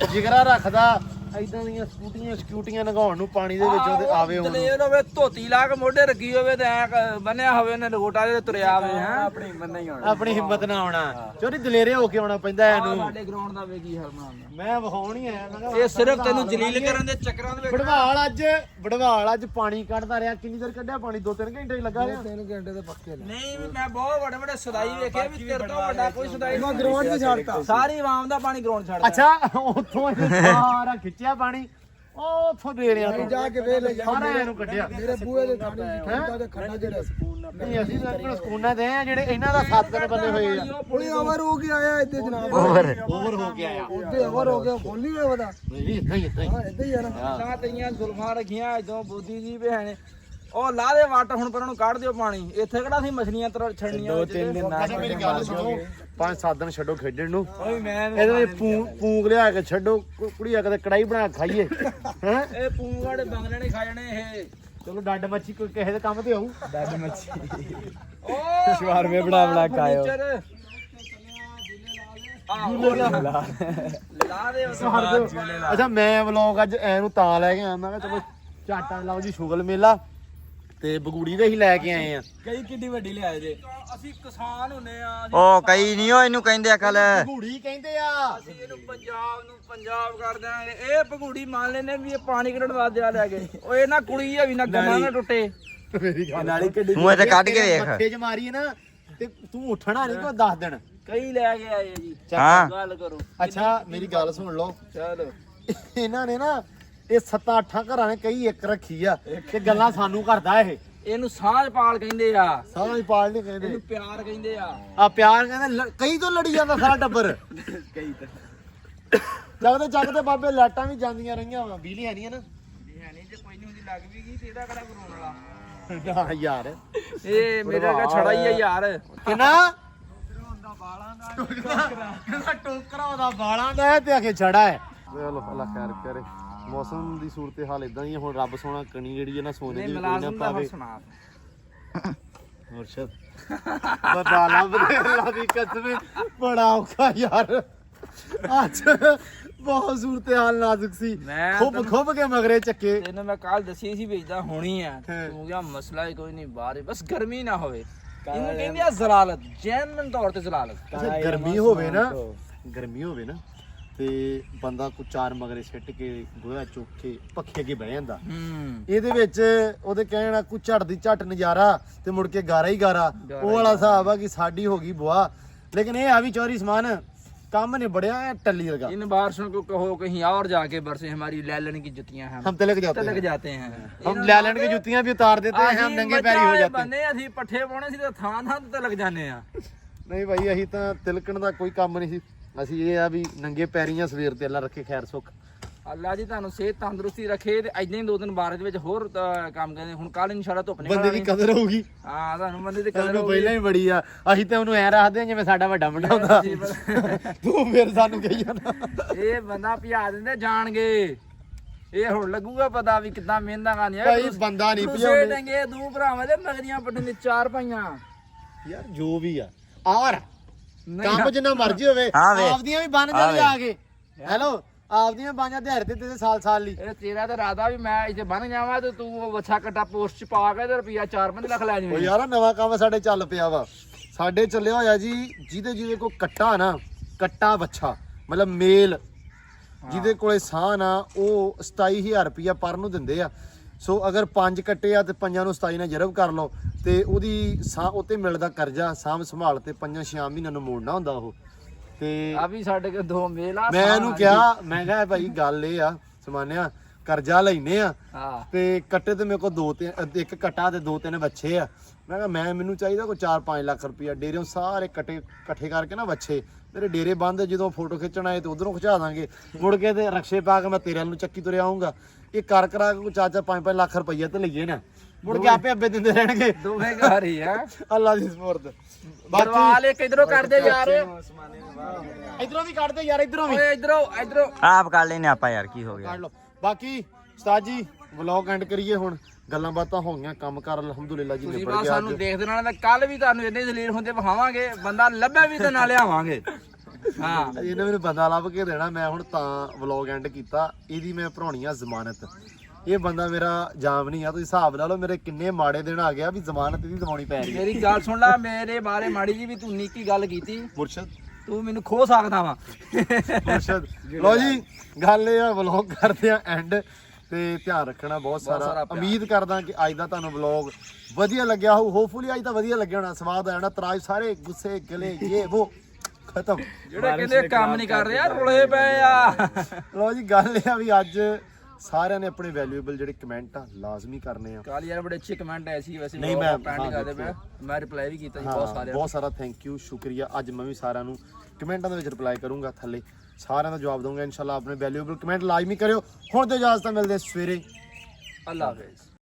ਜਿਗਰਾ ਰੱਖਦਾ ਇਦਾਂ ਦੀਆਂ ਸਕੂਟੀਆਂ ਲਗਾਉਣ ਨੂੰ ਪਾਣੀ ਦੇ ਵਿੱਚ ਉਹਦੇ ਆਵੇ ਹੁਣ ਦਲੇਰ ਹੋਵੇ ਧੋਤੀ ਲਾ ਕੇ ਮੋਢੇ ਰੱਖੀ ਹੋਵੇ ਤੇ ਐ ਬੰਨਿਆ ਹੋਵੇ ਨੇ ਲਗੋਟਾ ਦੇ ਤੁਰਿਆ ਆਵੇ ਹੈ ਆਪਣੀ ਬੰਦਾ ਹੀ ਹੋਣਾ ਆਪਣੀ ਹਿੰਮਤ ਨਾ ਆਉਣਾ ਚੋਰੀ ਦਲੇਰੇ ਹੋ ਕੇ ਆਉਣਾ ਪੈਂਦਾ ਇਹਨੂੰ ਸਾਡੇ ਗਰਾਊਂਡ ਦਾ ਵੇ ਕੀ ਹਾਲ ਬਣਾਉਂਦਾ ਮੈਂ ਵਿਖਾਉਣ ਹੀ ਆਇਆ ਮੈਂ ਕਿਹਾ ਇਹ ਸਿਰਫ ਤੈਨੂੰ ਜਲੀਲ ਕਰਨ ਦੇ ਚੱਕਰਾਂ ਦੇ ਵਿੱਚ ਵਡਵਾਲ ਅੱਜ ਪਾਣੀ ਕੱਢਦਾ ਰਿਹਾ ਕਿੰਨੀ ਦੇਰ ਕੱਢਿਆ ਪਾਣੀ 2-3 ਘੰਟੇ ਹੀ ਲੱਗਾ ਰਿਹਾ 3 ਘੰਟੇ ਦੇ ਪੱਕੇ ਨਹੀਂ ਵੀ ਮੈਂ ਬਹੁਤ ਵੱਡੇ ਵੱਡੇ ਸਦਾਈ ਵੇਖੇ ਵੀ ਤੇਰੇ ਤੋਂ ਵੱਡਾ ਕੋਈ ਸਦਾਈ ਮੈਂ ਗਰਾਊਂਡ 'ਚ ਛੱਡਤਾ ਸਾਰੀ ਆਵਾਮ ਦਾ ਪਾਣੀ ਗਰਾਊਂਡ ਛੱਡਦਾ ਅੱਛਾ ਉੱਥੋਂ ਇਹਨੇ ਸਾਰਾ ਖਿੱਚਿਆ ਪਾਣੀ ਉਹ ਉੱਥੋਂ ਦੇ ਰਿਆ ਤੋਂ ਜਾ ਕੇ ਵੇਖ ਲੈ ਸਾਰਾ ਇਹਨੂੰ ਕੱਢਿਆ ਮੇਰੇ ਬੂਏ ਦੇ ਖਾਣੇ ਖੰਡਾ ਦੇ ਖੰਡਾ ਜਿਹੜਾ ਨਹੀਂ ਅਸੀਂ ਤਾਂ ਆਪਣੇ ਸਕੂਨਾਂ ਦੇ ਆ ਜਿਹੜੇ ਇਹਨਾਂ ਦਾ 7 ਦਿਨ ਬੰਦੇ ਹੋਏ ਆ ਪੁਲੀ ਓਵਰ ਹੋ ਕੇ ਆਇਆ ਇੱਥੇ ਜਨਾਬ ਓਵਰ ਓਵਰ ਹੋ ਕੇ ਆਇਆ ਉੱਤੇ ਓਵਰ ਹੋ ਗਿਆ ਬੋਲੀ ਹੋਇਆ ਵਦਾ ਨਹੀਂ ਇਦਾਂ ਹੀ ਹਾਂ ਇੱਦਾਂ ਹੀ ਆ ਨਾ ਨਾ ਤਈਆਂ ਜ਼ੁਲਫਾਂ ਰੱਖੀਆਂ ਇਦੋਂ ਬੁੱਧੀ ਜੀ ਭੈਣੇ ਉਹ ਲਾ ਦੇ ਵੱਟ ਹੁਣ ਪਰ ਉਹਨੂੰ ਕੱਢ ਦਿਓ ਪਾਣੀ ਇੱਥੇ ਕਿਹੜਾ ਸੀ ਮਛਲੀਆਂ ਛੜਨੀਆਂ 2-3 ਦਿਨ ਅੱਛਾ ਮੇਰੀ ਗੱਲ ਸੁਣੋ 5-7 ਦਿਨ ਛੱਡੋ ਖੇਡਣ ਨੂੰ ਓਏ ਮੈਂ ਇਹਦੇ ਵਿੱਚ ਪੂੰਗ ਲਿਆ ਕੇ ਛੱਡੋ ਕੁੜੀਆ ਕਦੇ ਕੜਾਈ ਬਣਾ ਕੇ ਖਾਈਏ ਹੈ ਇਹ ਪੂੰਗੜੇ ਬੰਗਲੇ ਨੇ ਖਾ ਜਾਣੇ ਇਹ ਚਲੋ ਡੱਡ ਮੱਛੀ ਕੋਈ ਕਿਸੇ ਦੇ ਕੰਮ ਤੇ ਆਊ ਡੱਡ ਮੱਛੀ ਓ ਸ਼ਵਾਰਮੇ ਬਣਾ ਖਾਇਓ ਲਾ ਦੇ ਅੱਛਾ ਮੈਂ ਵਲੌਗ ਅੱਜ ਐ ਨੂੰ ਤਾਂ ਲੈ ਕੇ ਆਇਆ ਮੈਂ ਕਿਹਾ ਚਲੋ ਚਾਟਾ ਲਾਓ ਜੀ ਸ਼ੁਗਲ ਮੇਲਾ ਤੇ ਬਗੂੜੀ ਦੇ ਹੀ ਲੈ ਕੇ ਆਏ ਆ ਕਈ ਕਿੱਡੀ ਵੱਡੀ ਲਿਆਏ ਜੇ ਅਸੀਂ ਕਿਸਾਨ ਹੁੰਨੇ ਆ ਉਹ ਕਈ ਨਹੀਂ ਉਹ ਇਹਨੂੰ ਕਹਿੰਦੇ ਅਕਲ ਬਗੂੜੀ ਕਹਿੰਦੇ ਆ ਅਸੀਂ ਇਹਨੂੰ ਪੰਜਾਬ ਕਰ ਦਿਆਂਗੇ ਇਹ ਭਗੂੜੀ ਮੰਨ ਲੈਨੇ ਵੀ ਇਹ ਪਾਣੀ ਕੱਢਣ ਵਾਸਤੇ ਆ ਲੈ ਗਏ ਓਏ ਇਹ ਨਾ ਕੁੜੀ ਆ ਵੀ ਨਾ ਗਮਾਂ ਨਾ ਟੁੱਟੇ ਮੇਰੀ ਗੱਲ ਨਾਲੀ ਕੱਢੀ ਤੂੰ ਇਹ ਤੇ ਕੱਢ ਕੇ ਵੇਖ ਮੱਥੇ 'ਚ ਮਾਰੀ ਨਾ ਤੇ ਤੂੰ ਉੱਠਣਾ ਨਹੀਂ ਕੋਈ 10 ਦਿਨ ਕਈ ਲੈ ਕੇ ਆਏ ਜੀ ਹਾਂ ਗੱਲ ਕਰੋ ਅੱਛਾ ਮੇਰੀ ਗੱਲ ਸੁਣ ਲਓ ਚਲੋ ਇਹਨਾਂ ਨੇ ਨਾ ਇਹ 7-8 ਘਰਾਂ ਨੇ ਕਈ ਇੱਕ ਰੱਖੀ ਆ ਤੇ ਗੱਲਾਂ ਸਾਨੂੰ ਕਰਦਾ ਇਹ ਇਹਨੂੰ ਸਾਂਝ ਪਾਲ ਕਹਿੰਦੇ ਆ ਸਾਰਾ ਹੀ ਪਾਲ ਨਹੀਂ ਕਹਿੰਦੇ ਇਹਨੂੰ ਪਿਆਰ ਕਹਿੰਦੇ ਆ ਆ ਪਿਆਰ ਕਹਿੰਦੇ ਕਈ ਤੋਂ ਲੜੀ ਜਾਂਦਾ ਸਾਰਾ ਟੱਬਰ ਕਈ ਤਾਂ ਜਗਦੇ ਬਾਬੇ ਲਾਟਾਂ ਵੀ ਜਾਂਦੀਆਂ ਰਹੀਆਂ ਵਾ ਬਿਜਲੀ ਹੈ ਨਹੀਂ ਨਾ ਹੈ ਨਹੀਂ ਜੇ ਕੋਈ ਨਹੀਂ ਹੁੰਦੀ ਲੱਗ ਵੀ ਗਈ ਤੇ ਇਹਦਾ ਕਿਹੜਾ ਕਰਾਉਣ ਵਾਲਾ ਹਾਂ ਯਾਰ ਇਹ ਮੇਰਾ ਕਾ ਛੜਾ ਹੀ ਆ ਯਾਰ ਕਿੰਨਾ ਕਹਿੰਦਾ ਟੋਕਰਾ ਉਹਦਾ ਵਾਲਾਂ ਦਾ ਹੈ ਤੇ ਆਖੇ ਛੜਾ ਹੈ ਚਲੋ ਅੱਲਾ ਖੈਰ ਕਰੇ ਮੌਸਮ ਦੀ ਸੂਰਤ ਹਾਲ ਇਦਾਂ ਹੀ ਹੈ ਹੁਣ ਰੱਬ ਸੋਹਣਾ ਕਣੀ ਜਿਹੜੀ ਹੈ ਨਾ ਸੋਨੇ ਦੀ ਕੋਈ ਨਾ ਮਲਾਜ਼ਮ ਦਾ ਪਾਵੇ ਸੁਣਾ ਮੁਰਸ਼ਦ ਬਤਾ ਲੱਭਦੇ ਅੱਲਾ ਦੀ ਕਸਮ ਬੜਾ ਔਖਾ ਯਾਰ ਅੱਜ ਬਹੁਤ ਸੂਰਤ ਹਾਲ ਨਾਜ਼ੁਕ ਸੀ ਮੈਂ ਖੁੱਬ ਕੇ ਮਗਰੇ ਚੱਕੇ ਤੈਨੂੰ ਮੈਂ ਕੱਲ ਦੱਸੀ ਸੀ ਵੇਚਦਾ ਹੋਣੀ ਆ ਹਾਂ। ਤੂੰ ਕਿਹਾ ਮਸਲਾ ਹੀ ਕੋਈ ਨਹੀਂ ਬਾਹਰ ਬਸ ਗਰਮੀ ਨਾ ਹੋਵੇ ਇਹਨੂੰ ਕਹਿੰਦੇ ਆ ਜ਼ਲਾਲਤ ਜੈਨੂਇਨ ਤੌਰ ਤੇ ਜ਼ਲਾਲਤ ਅੱਛਾ ਗਰਮੀ ਹੋਵੇ ਨਾ ਤੇ ਬੰਦਾ ਕੋ ਚਾਰ ਮਗਰੇ ਸਿੱਟ ਕੇ ਗੋਹਾ ਚੁੱਕ ਕੇ ਪੱਖੇ ਅੱਗੇ ਬਹਿ ਜਾਂਦਾ। ਹੂੰ ਇਹਦੇ ਵਿੱਚ ਉਹਦੇ ਕਹਿਣਾ ਕੋ ਝੜਦੀ ਝੱਟ ਨਜ਼ਾਰਾ ਤੇ ਮੁੜ ਕੇ ਗਾਰਾ ਹੀ ਗਾਰਾ, ਉਹ ਵਾਲਾ ਹਿਸਾਬ ਆ ਕਿ ਸਾਡੀ ਹੋ ਗਈ ਬੁਆ। ਲੇਕਿਨ ਇਹ ਆ ਵੀ ਚੋਰੀ ਸਮਾਨ काम ने बढ़िया है टल्ली लगा। इन बारिशों को कहो कहीं और जाके बरसे, हमारी लैलन की जुतियां हैं, हम तिलक जाते हैं। हम लैलन की जुतियां भी उतार देते हैं, हम नंगे पैरी हो जाते हैं। ਅਸੀਂ ਪੱਠੇ ਪਾਉਣੇ ਸੀ ਤਾਂ ਥਾਂ ਤਿਲਕ ਜਾਂਦੇ ਆ। ਨਹੀਂ ਭਾਈ ਅਸੀਂ ਤਾਂ ਤਿਲਕਣ ਦਾ ਕੋਈ ਕੰਮ ਨਹੀਂ ਸੀ, ਅਸੀਂ ਇਹ ਆ ਵੀ ਨੰਗੇ ਪੈਰੀਆਂ ਸਵੇਰ ਤੇ ਅੱਲਾ ਰੱਖੇ ਖੈਰ ਸੁੱਖ। ਅੱਲਾ ਜੀ ਤੁਹਾਨੂੰ ਸਿਹਤ ਤੰਦਰੁਸਤੀ ਰੱਖੇ ਤੇ ਇਦਾਂ ਹੀ 2 ਦਿਨ ਬਾਅਦ ਵਿੱਚ ਹੋਰ ਕੰਮ ਕਰਦੇ। ਹੁਣ ਕੱਲ ਇਨਸ਼ਾਅੱਲਾ ਧੁੱਪ ਨਿਕਲ ਬੰਦੇ ਦੀ ਕਦਰ ਹੋਊਗੀ। ਹਾਂ ਤੁਹਾਨੂੰ ਬੰਦੇ ਦੀ ਕਦਰ ਸਾਨੂੰ ਹੋਊਗੀ। ਪਹਿਲਾਂ ਹੀ ਬੜੀ ਆ, ਅਸੀਂ ਤਾਂ ਉਹਨੂੰ ਐ ਰੱਖਦੇ ਹਾਂ ਜਿਵੇਂ ਸਾਡਾ ਵੱਡਾ ਮੁੰਡਾ ਹੁੰਦਾ। ਤੂੰ ਫਿਰ ਸਾਨੂੰ ਕਹੀ ਜਾਂਦਾ ਇਹ ਬੰਦਾ ਭਜਾ ਦਿੰਦੇ ਜਾਣਗੇ। ਇਹ ਹੁਣ ਲੱਗੂਗਾ ਪਤਾ ਵੀ ਕਿੱਦਾਂ ਮਿਹਨਤਾਂ ਕਰਨੀਆਂ। ਭਾਈ ਬੰਦਾ ਨਹੀਂ ਭਜਾਉਂਦੇ ਟੰਗੇ ਦੋ ਭਰਾਵਾਂ ਦੇ ਮਗਰੀਆਂ ਪੱਟਣ ਦੇ 4 ਪਾਈਆਂ ਯਾਰ, ਜੋ ਵੀ ਆ ਔਰ ਕੰਮ ਜਿੰਨਾ ਮਰਜ਼ੀ ਹੋਵੇ ਹਾਂ ਵੇ। ਆਪਦੀਆਂ ਵੀ ਬਣ ਜਾਣੀ ਆ ਕੇ। ਹੈਲੋ, ਆਪਦੀਆਂ ਬਾਂਝਾਂ ਦਿਹਾੜੇ ਤੇ ਸਾਲ ਲਈ। ਇਹ ਤੇਰਾ ਤਾਂ ਇਰਾਦਾ ਵੀ ਮੈਂ ਇੱਥੇ ਬਣ ਜਾਵਾਂ ਤੇ ਤੂੰ ਉਹ ਵੱਛਾ ਕੱਟਾ ਪੋਸਟ ਚ ਪਾ ਕੇ ਤੇ ਰੁਪਿਆ 4-5 ਲੱਖ ਲੈ ਉਹ ਜਾਵੇਂ। ਯਾਰ ਨਵਾਂ ਕੰਮ ਸਾਡੇ ਚੱਲ ਪਿਆ ਵਾ, ਸਾਡੇ ਚੱਲਿਆ ਹੋਇਆ ਜੀ। ਜਿਹਦੇ ਕੋ ਕੱਟਾ ਨਾ, ਕੱਟਾ ਵੱਛਾ ਮਤਲਬ ਮੇਲ, ਜਿਹਦੇ ਕੋਲੇ ਸਾਹ ਨਾ, ਉਹ 27000 ਰੁਪਿਆ ਪਰ ਨੂੰ ਦਿੰਦੇ ਆ। ਸੋ ਅਗਰ 5 ਕੱਟੇ ਆ ਤੇ 5 ਨੂੰ 27 ਨਾਲ ਜਰਬ ਕਰ ਲਓ ਤੇ ਉਹਦੀ ਸਾਹ ਉੱਤੇ ਮਿਲਦਾ ਕਰਜ਼ਾ ਸਾਂਭ ਸੰਭਾਲ ਤੇ 5-6 ਮਹੀਨਿਆਂ ਨੂੰ ਮੋੜਨਾ ਹੁੰਦਾ ਉਹ। ਤੇ ਆ ਵੀ ਸਾਡੇ ਕੋਲ 2 ਮੇਲ ਆ। ਮੈਂ ਇਹਨੂੰ ਕਿਹਾ, ਮੈਂ ਕਿਹਾ ਭਾਈ ਗੱਲ ਇਹ ਆ ਸਮਾਨਿਆ, ਕਰਜ਼ਾ ਲੈਨੇ ਆ ਹਾਂ ਤੇ ਕੱਟੇ ਤੇ ਮੇਰੇ ਕੋਲ 1 ਕੱਟਾ ਤੇ 2-3 ਬੱਚੇ ਆ। ਮੈਂ ਕਿਹਾ ਮੈਨੂੰ ਚਾਹੀਦਾ ਕੋਈ 4-5 ਲੱਖ ਰੁਪਇਆ। ਡੇਰਿਓਂ ਸਾਰੇ ਇਕੱਠੇ ਕਰਕੇ ਨਾ ਬੱਚੇ ਮੇਰੇ ਡੇਰੇ ਬੰਦ, ਜਦੋਂ ਫੋਟੋ ਖਿੱਚਣ ਆਏ ਤੇ ਉਧਰੋਂ ਖਿਚਾ ਦਾਂਗੇ, ਮੁੜ ਕੇ ਤੇ ਰਕਸ਼ੇ ਪਾ ਕੇ ਮੈਂ ਤੇਰੇ ਨੂੰ ਚੱਕੀ ਤੁਰਿਆ ਆਉਂਗਾ। ਇਹ ਕਰ ਕਰਾ ਕੇ ਕੋਈ 4-5 ਲੱਖ ਰੁਪਈਆ ਤੇ ਲਈਏ ਨਾ, ਮੁੜ ਕੇ ਆਪੇ ਅੱਬੇ ਦਿੰਦੇ ਰਹਿਣਗੇ। ਦੋਵੇਂ ਘਰ ਹੀ ਆ। ਅੱਲਾ ਦੀ ਸਪੁਰਦ। ਬਰਵਾਲ ਇੱਕ ਇਧਰੋਂ ਕਰਦੇ ਯਾਰ, ਇਧਰੋਂ ਵੀ ਕੱਢਦੇ ਯਾਰ, ਇਧਰੋਂ ਵੀ ਓਏ ਇਧਰੋਂ ਆਪ ਕਰ ਲੈਨੇ ਆਪਾਂ ਯਾਰ, ਕੀ ਹੋ ਗਿਆ। ਕੱਢ ਲਓ। ਬਾਕੀ ਉਸਤਾਦ ਜੀ ਵਲੌਗ ਐਂਡ ਕਰੀਏ ਹੁਣ। ਗੱਲਾਂ ਬਾਤਾਂ ਹੋ ਗਈਆਂ, ਕੰਮ ਕਰ ਅਲਹਮਦੁਲਿਲਾ ਜੀ ਤੁਸੀਂ ਨਿਬੜ ਬਸ ਗਿਆ ਸਾਨੂੰ ਅੱਜ। ਦੇਖਦੇ ਰਹਿਣਾ ਤੇ ਕੱਲ ਵੀ ਤੁਹਾਨੂੰ ਇੰਨੇ ਦਲੀਲ ਹੁੰਦੇ ਵਿਖਾਵਾਂਗੇ। ਬੰਦਾ ਲੱਭੇ ਵੀ ਤੇ ਨਾ ਲਿਆਵਾਂਗੇ। ਹਾਂ ਇਹਨੇ ਮੈਨੂੰ ਬੰਦਾ ਲੱਭ ਕੇ ਦੇਣਾ। ਮੈਂ ਹੁਣ ਤਾਂ ਵਲੌਗ ਐਂਡ ਕੀਤਾ। ਇਹਦੀ ਮੈਂ ਭਰਾਉਣੀ ਆ ਜ਼ਮਾਨਤ। ਇਹ ਬੰਦਾ ਮੇਰਾ ਜਾਮ ਨਹੀਂ ਆ, ਤੁਸੀਂ ਹਿਸਾਬ ਲਾ ਲਓ ਮੇਰੇ ਕਿੰਨੇ ਮਾੜੇ ਦਿਨ ਆ ਗਿਆ ਵੀ ਜ਼ਮਾਨਤ ਇਹਦੀ ਦਿਵਾਉਣੀ ਪੈ ਰਹੀ ਹੈ। ਮੇਰੀ ਗੱਲ ਸੁਣ ਲੈ, ਮੇਰੇ ਬਾਰੇ ਮਾੜੀ ਜੀ ਵੀ ਤੂੰ ਨਿੱਕੀ ਗੱਲ ਕੀਤੀ, ਮੁਰਸ਼ਦ ਤੂੰ ਮੈਨੂੰ ਖੋ ਸਕਦਾ ਵਾ। ਮੁਰਸ਼ਦ। ਲੋ ਜੀ, ਗੱਲ ਇਹ ਆ, ਵਲੌਗ ਕਰਦੇ ਆ ਐਂਡ ਤੇ ਧਿਆਨ ਰੱਖਣਾ ਬਹੁਤ ਸਾਰਾ। ਪਿਆਰ। ਉਮੀਦ ਕਰਦਾ ਕਿ ਅੱਜ ਦਾ ਤੁਹਾਨੂੰ ਵਲੌਗ ਵਧੀਆ ਲੱਗਿਆ ਹੋਊ। ਹੋਪਫੁਲੀ ਅੱਜ ਤਾਂ ਵਧੀਆ ਲੱਗਿਆ ਹੋਣਾ, ਸਵਾਦ ਆਇਆ ਹੋਣਾ। ਤਰਾਜ ਸਾਰੇ ਗੁੱਸੇ ਗਿਲੇ ਇਹ ਉਹ ਖਤਮ। ਜਿਹੜੇ ਕਹਿੰਦੇ ਕੰਮ ਨਹੀਂ ਕਰ ਰਿਹਾ ਰੁਲੇ ਪਏ ਆ। ਲੋ ਜੀ, ਗੱਲ ਇਹ ਆ ਵੀ ਅੱਜ ਸਾਰਿਆਂ ਨੇ ਆਪਣੇ ਵੈਲਿਊਏਬਲ ਜਿਹੜੇ ਕਮੈਂਟ ਆ ਲਾਜ਼ਮੀ ਕਰਨੇ ਆ। ਕੱਲ ਯਾਰ ਬੜੇ ਅੱਛੇ ਕਮੈਂਟ ਆਏ ਸੀ, ਵੈਸੇ ਨਹੀਂ, ਮੈਂ ਪੈਂਡ ਕਰਦੇ ਪਏ, ਮੈਂ ਰਿਪਲਾਈ ਵੀ ਕੀਤਾ ਸੀ ਬਹੁਤ ਸਾਰੇ। ਬਹੁਤ ਸਾਰਾ ਥੈਂਕ ਯੂ, ਸ਼ੁਕਰੀਆ। ਅੱਜ ਮੈਂ ਵੀ ਸਾਰਿਆਂ ਨੂੰ ਕਮੈਂਟਾਂ ਦੇ ਵਿੱਚ ਰਿਪਲਾਈ ਕਰੂੰਗਾ, ਥੱਲੇ ਸਾਰਿਆਂ ਦਾ ਜਵਾਬ ਦਊਂਗਾ ਇਨਸ਼ਾਅੱਲਾ। ਆਪਣੇ ਵੈਲਿਊਏਬਲ ਕਮੈਂਟ ਲਾਜ਼ਮੀ ਕਰਿਓ। ਹੁਣ ਤੇ ਇਜਾਜ਼ਤ ਮਿਲਦੇ ਸਵੇਰੇ। ਅੱਲਾ ਹਾਫਿਜ਼।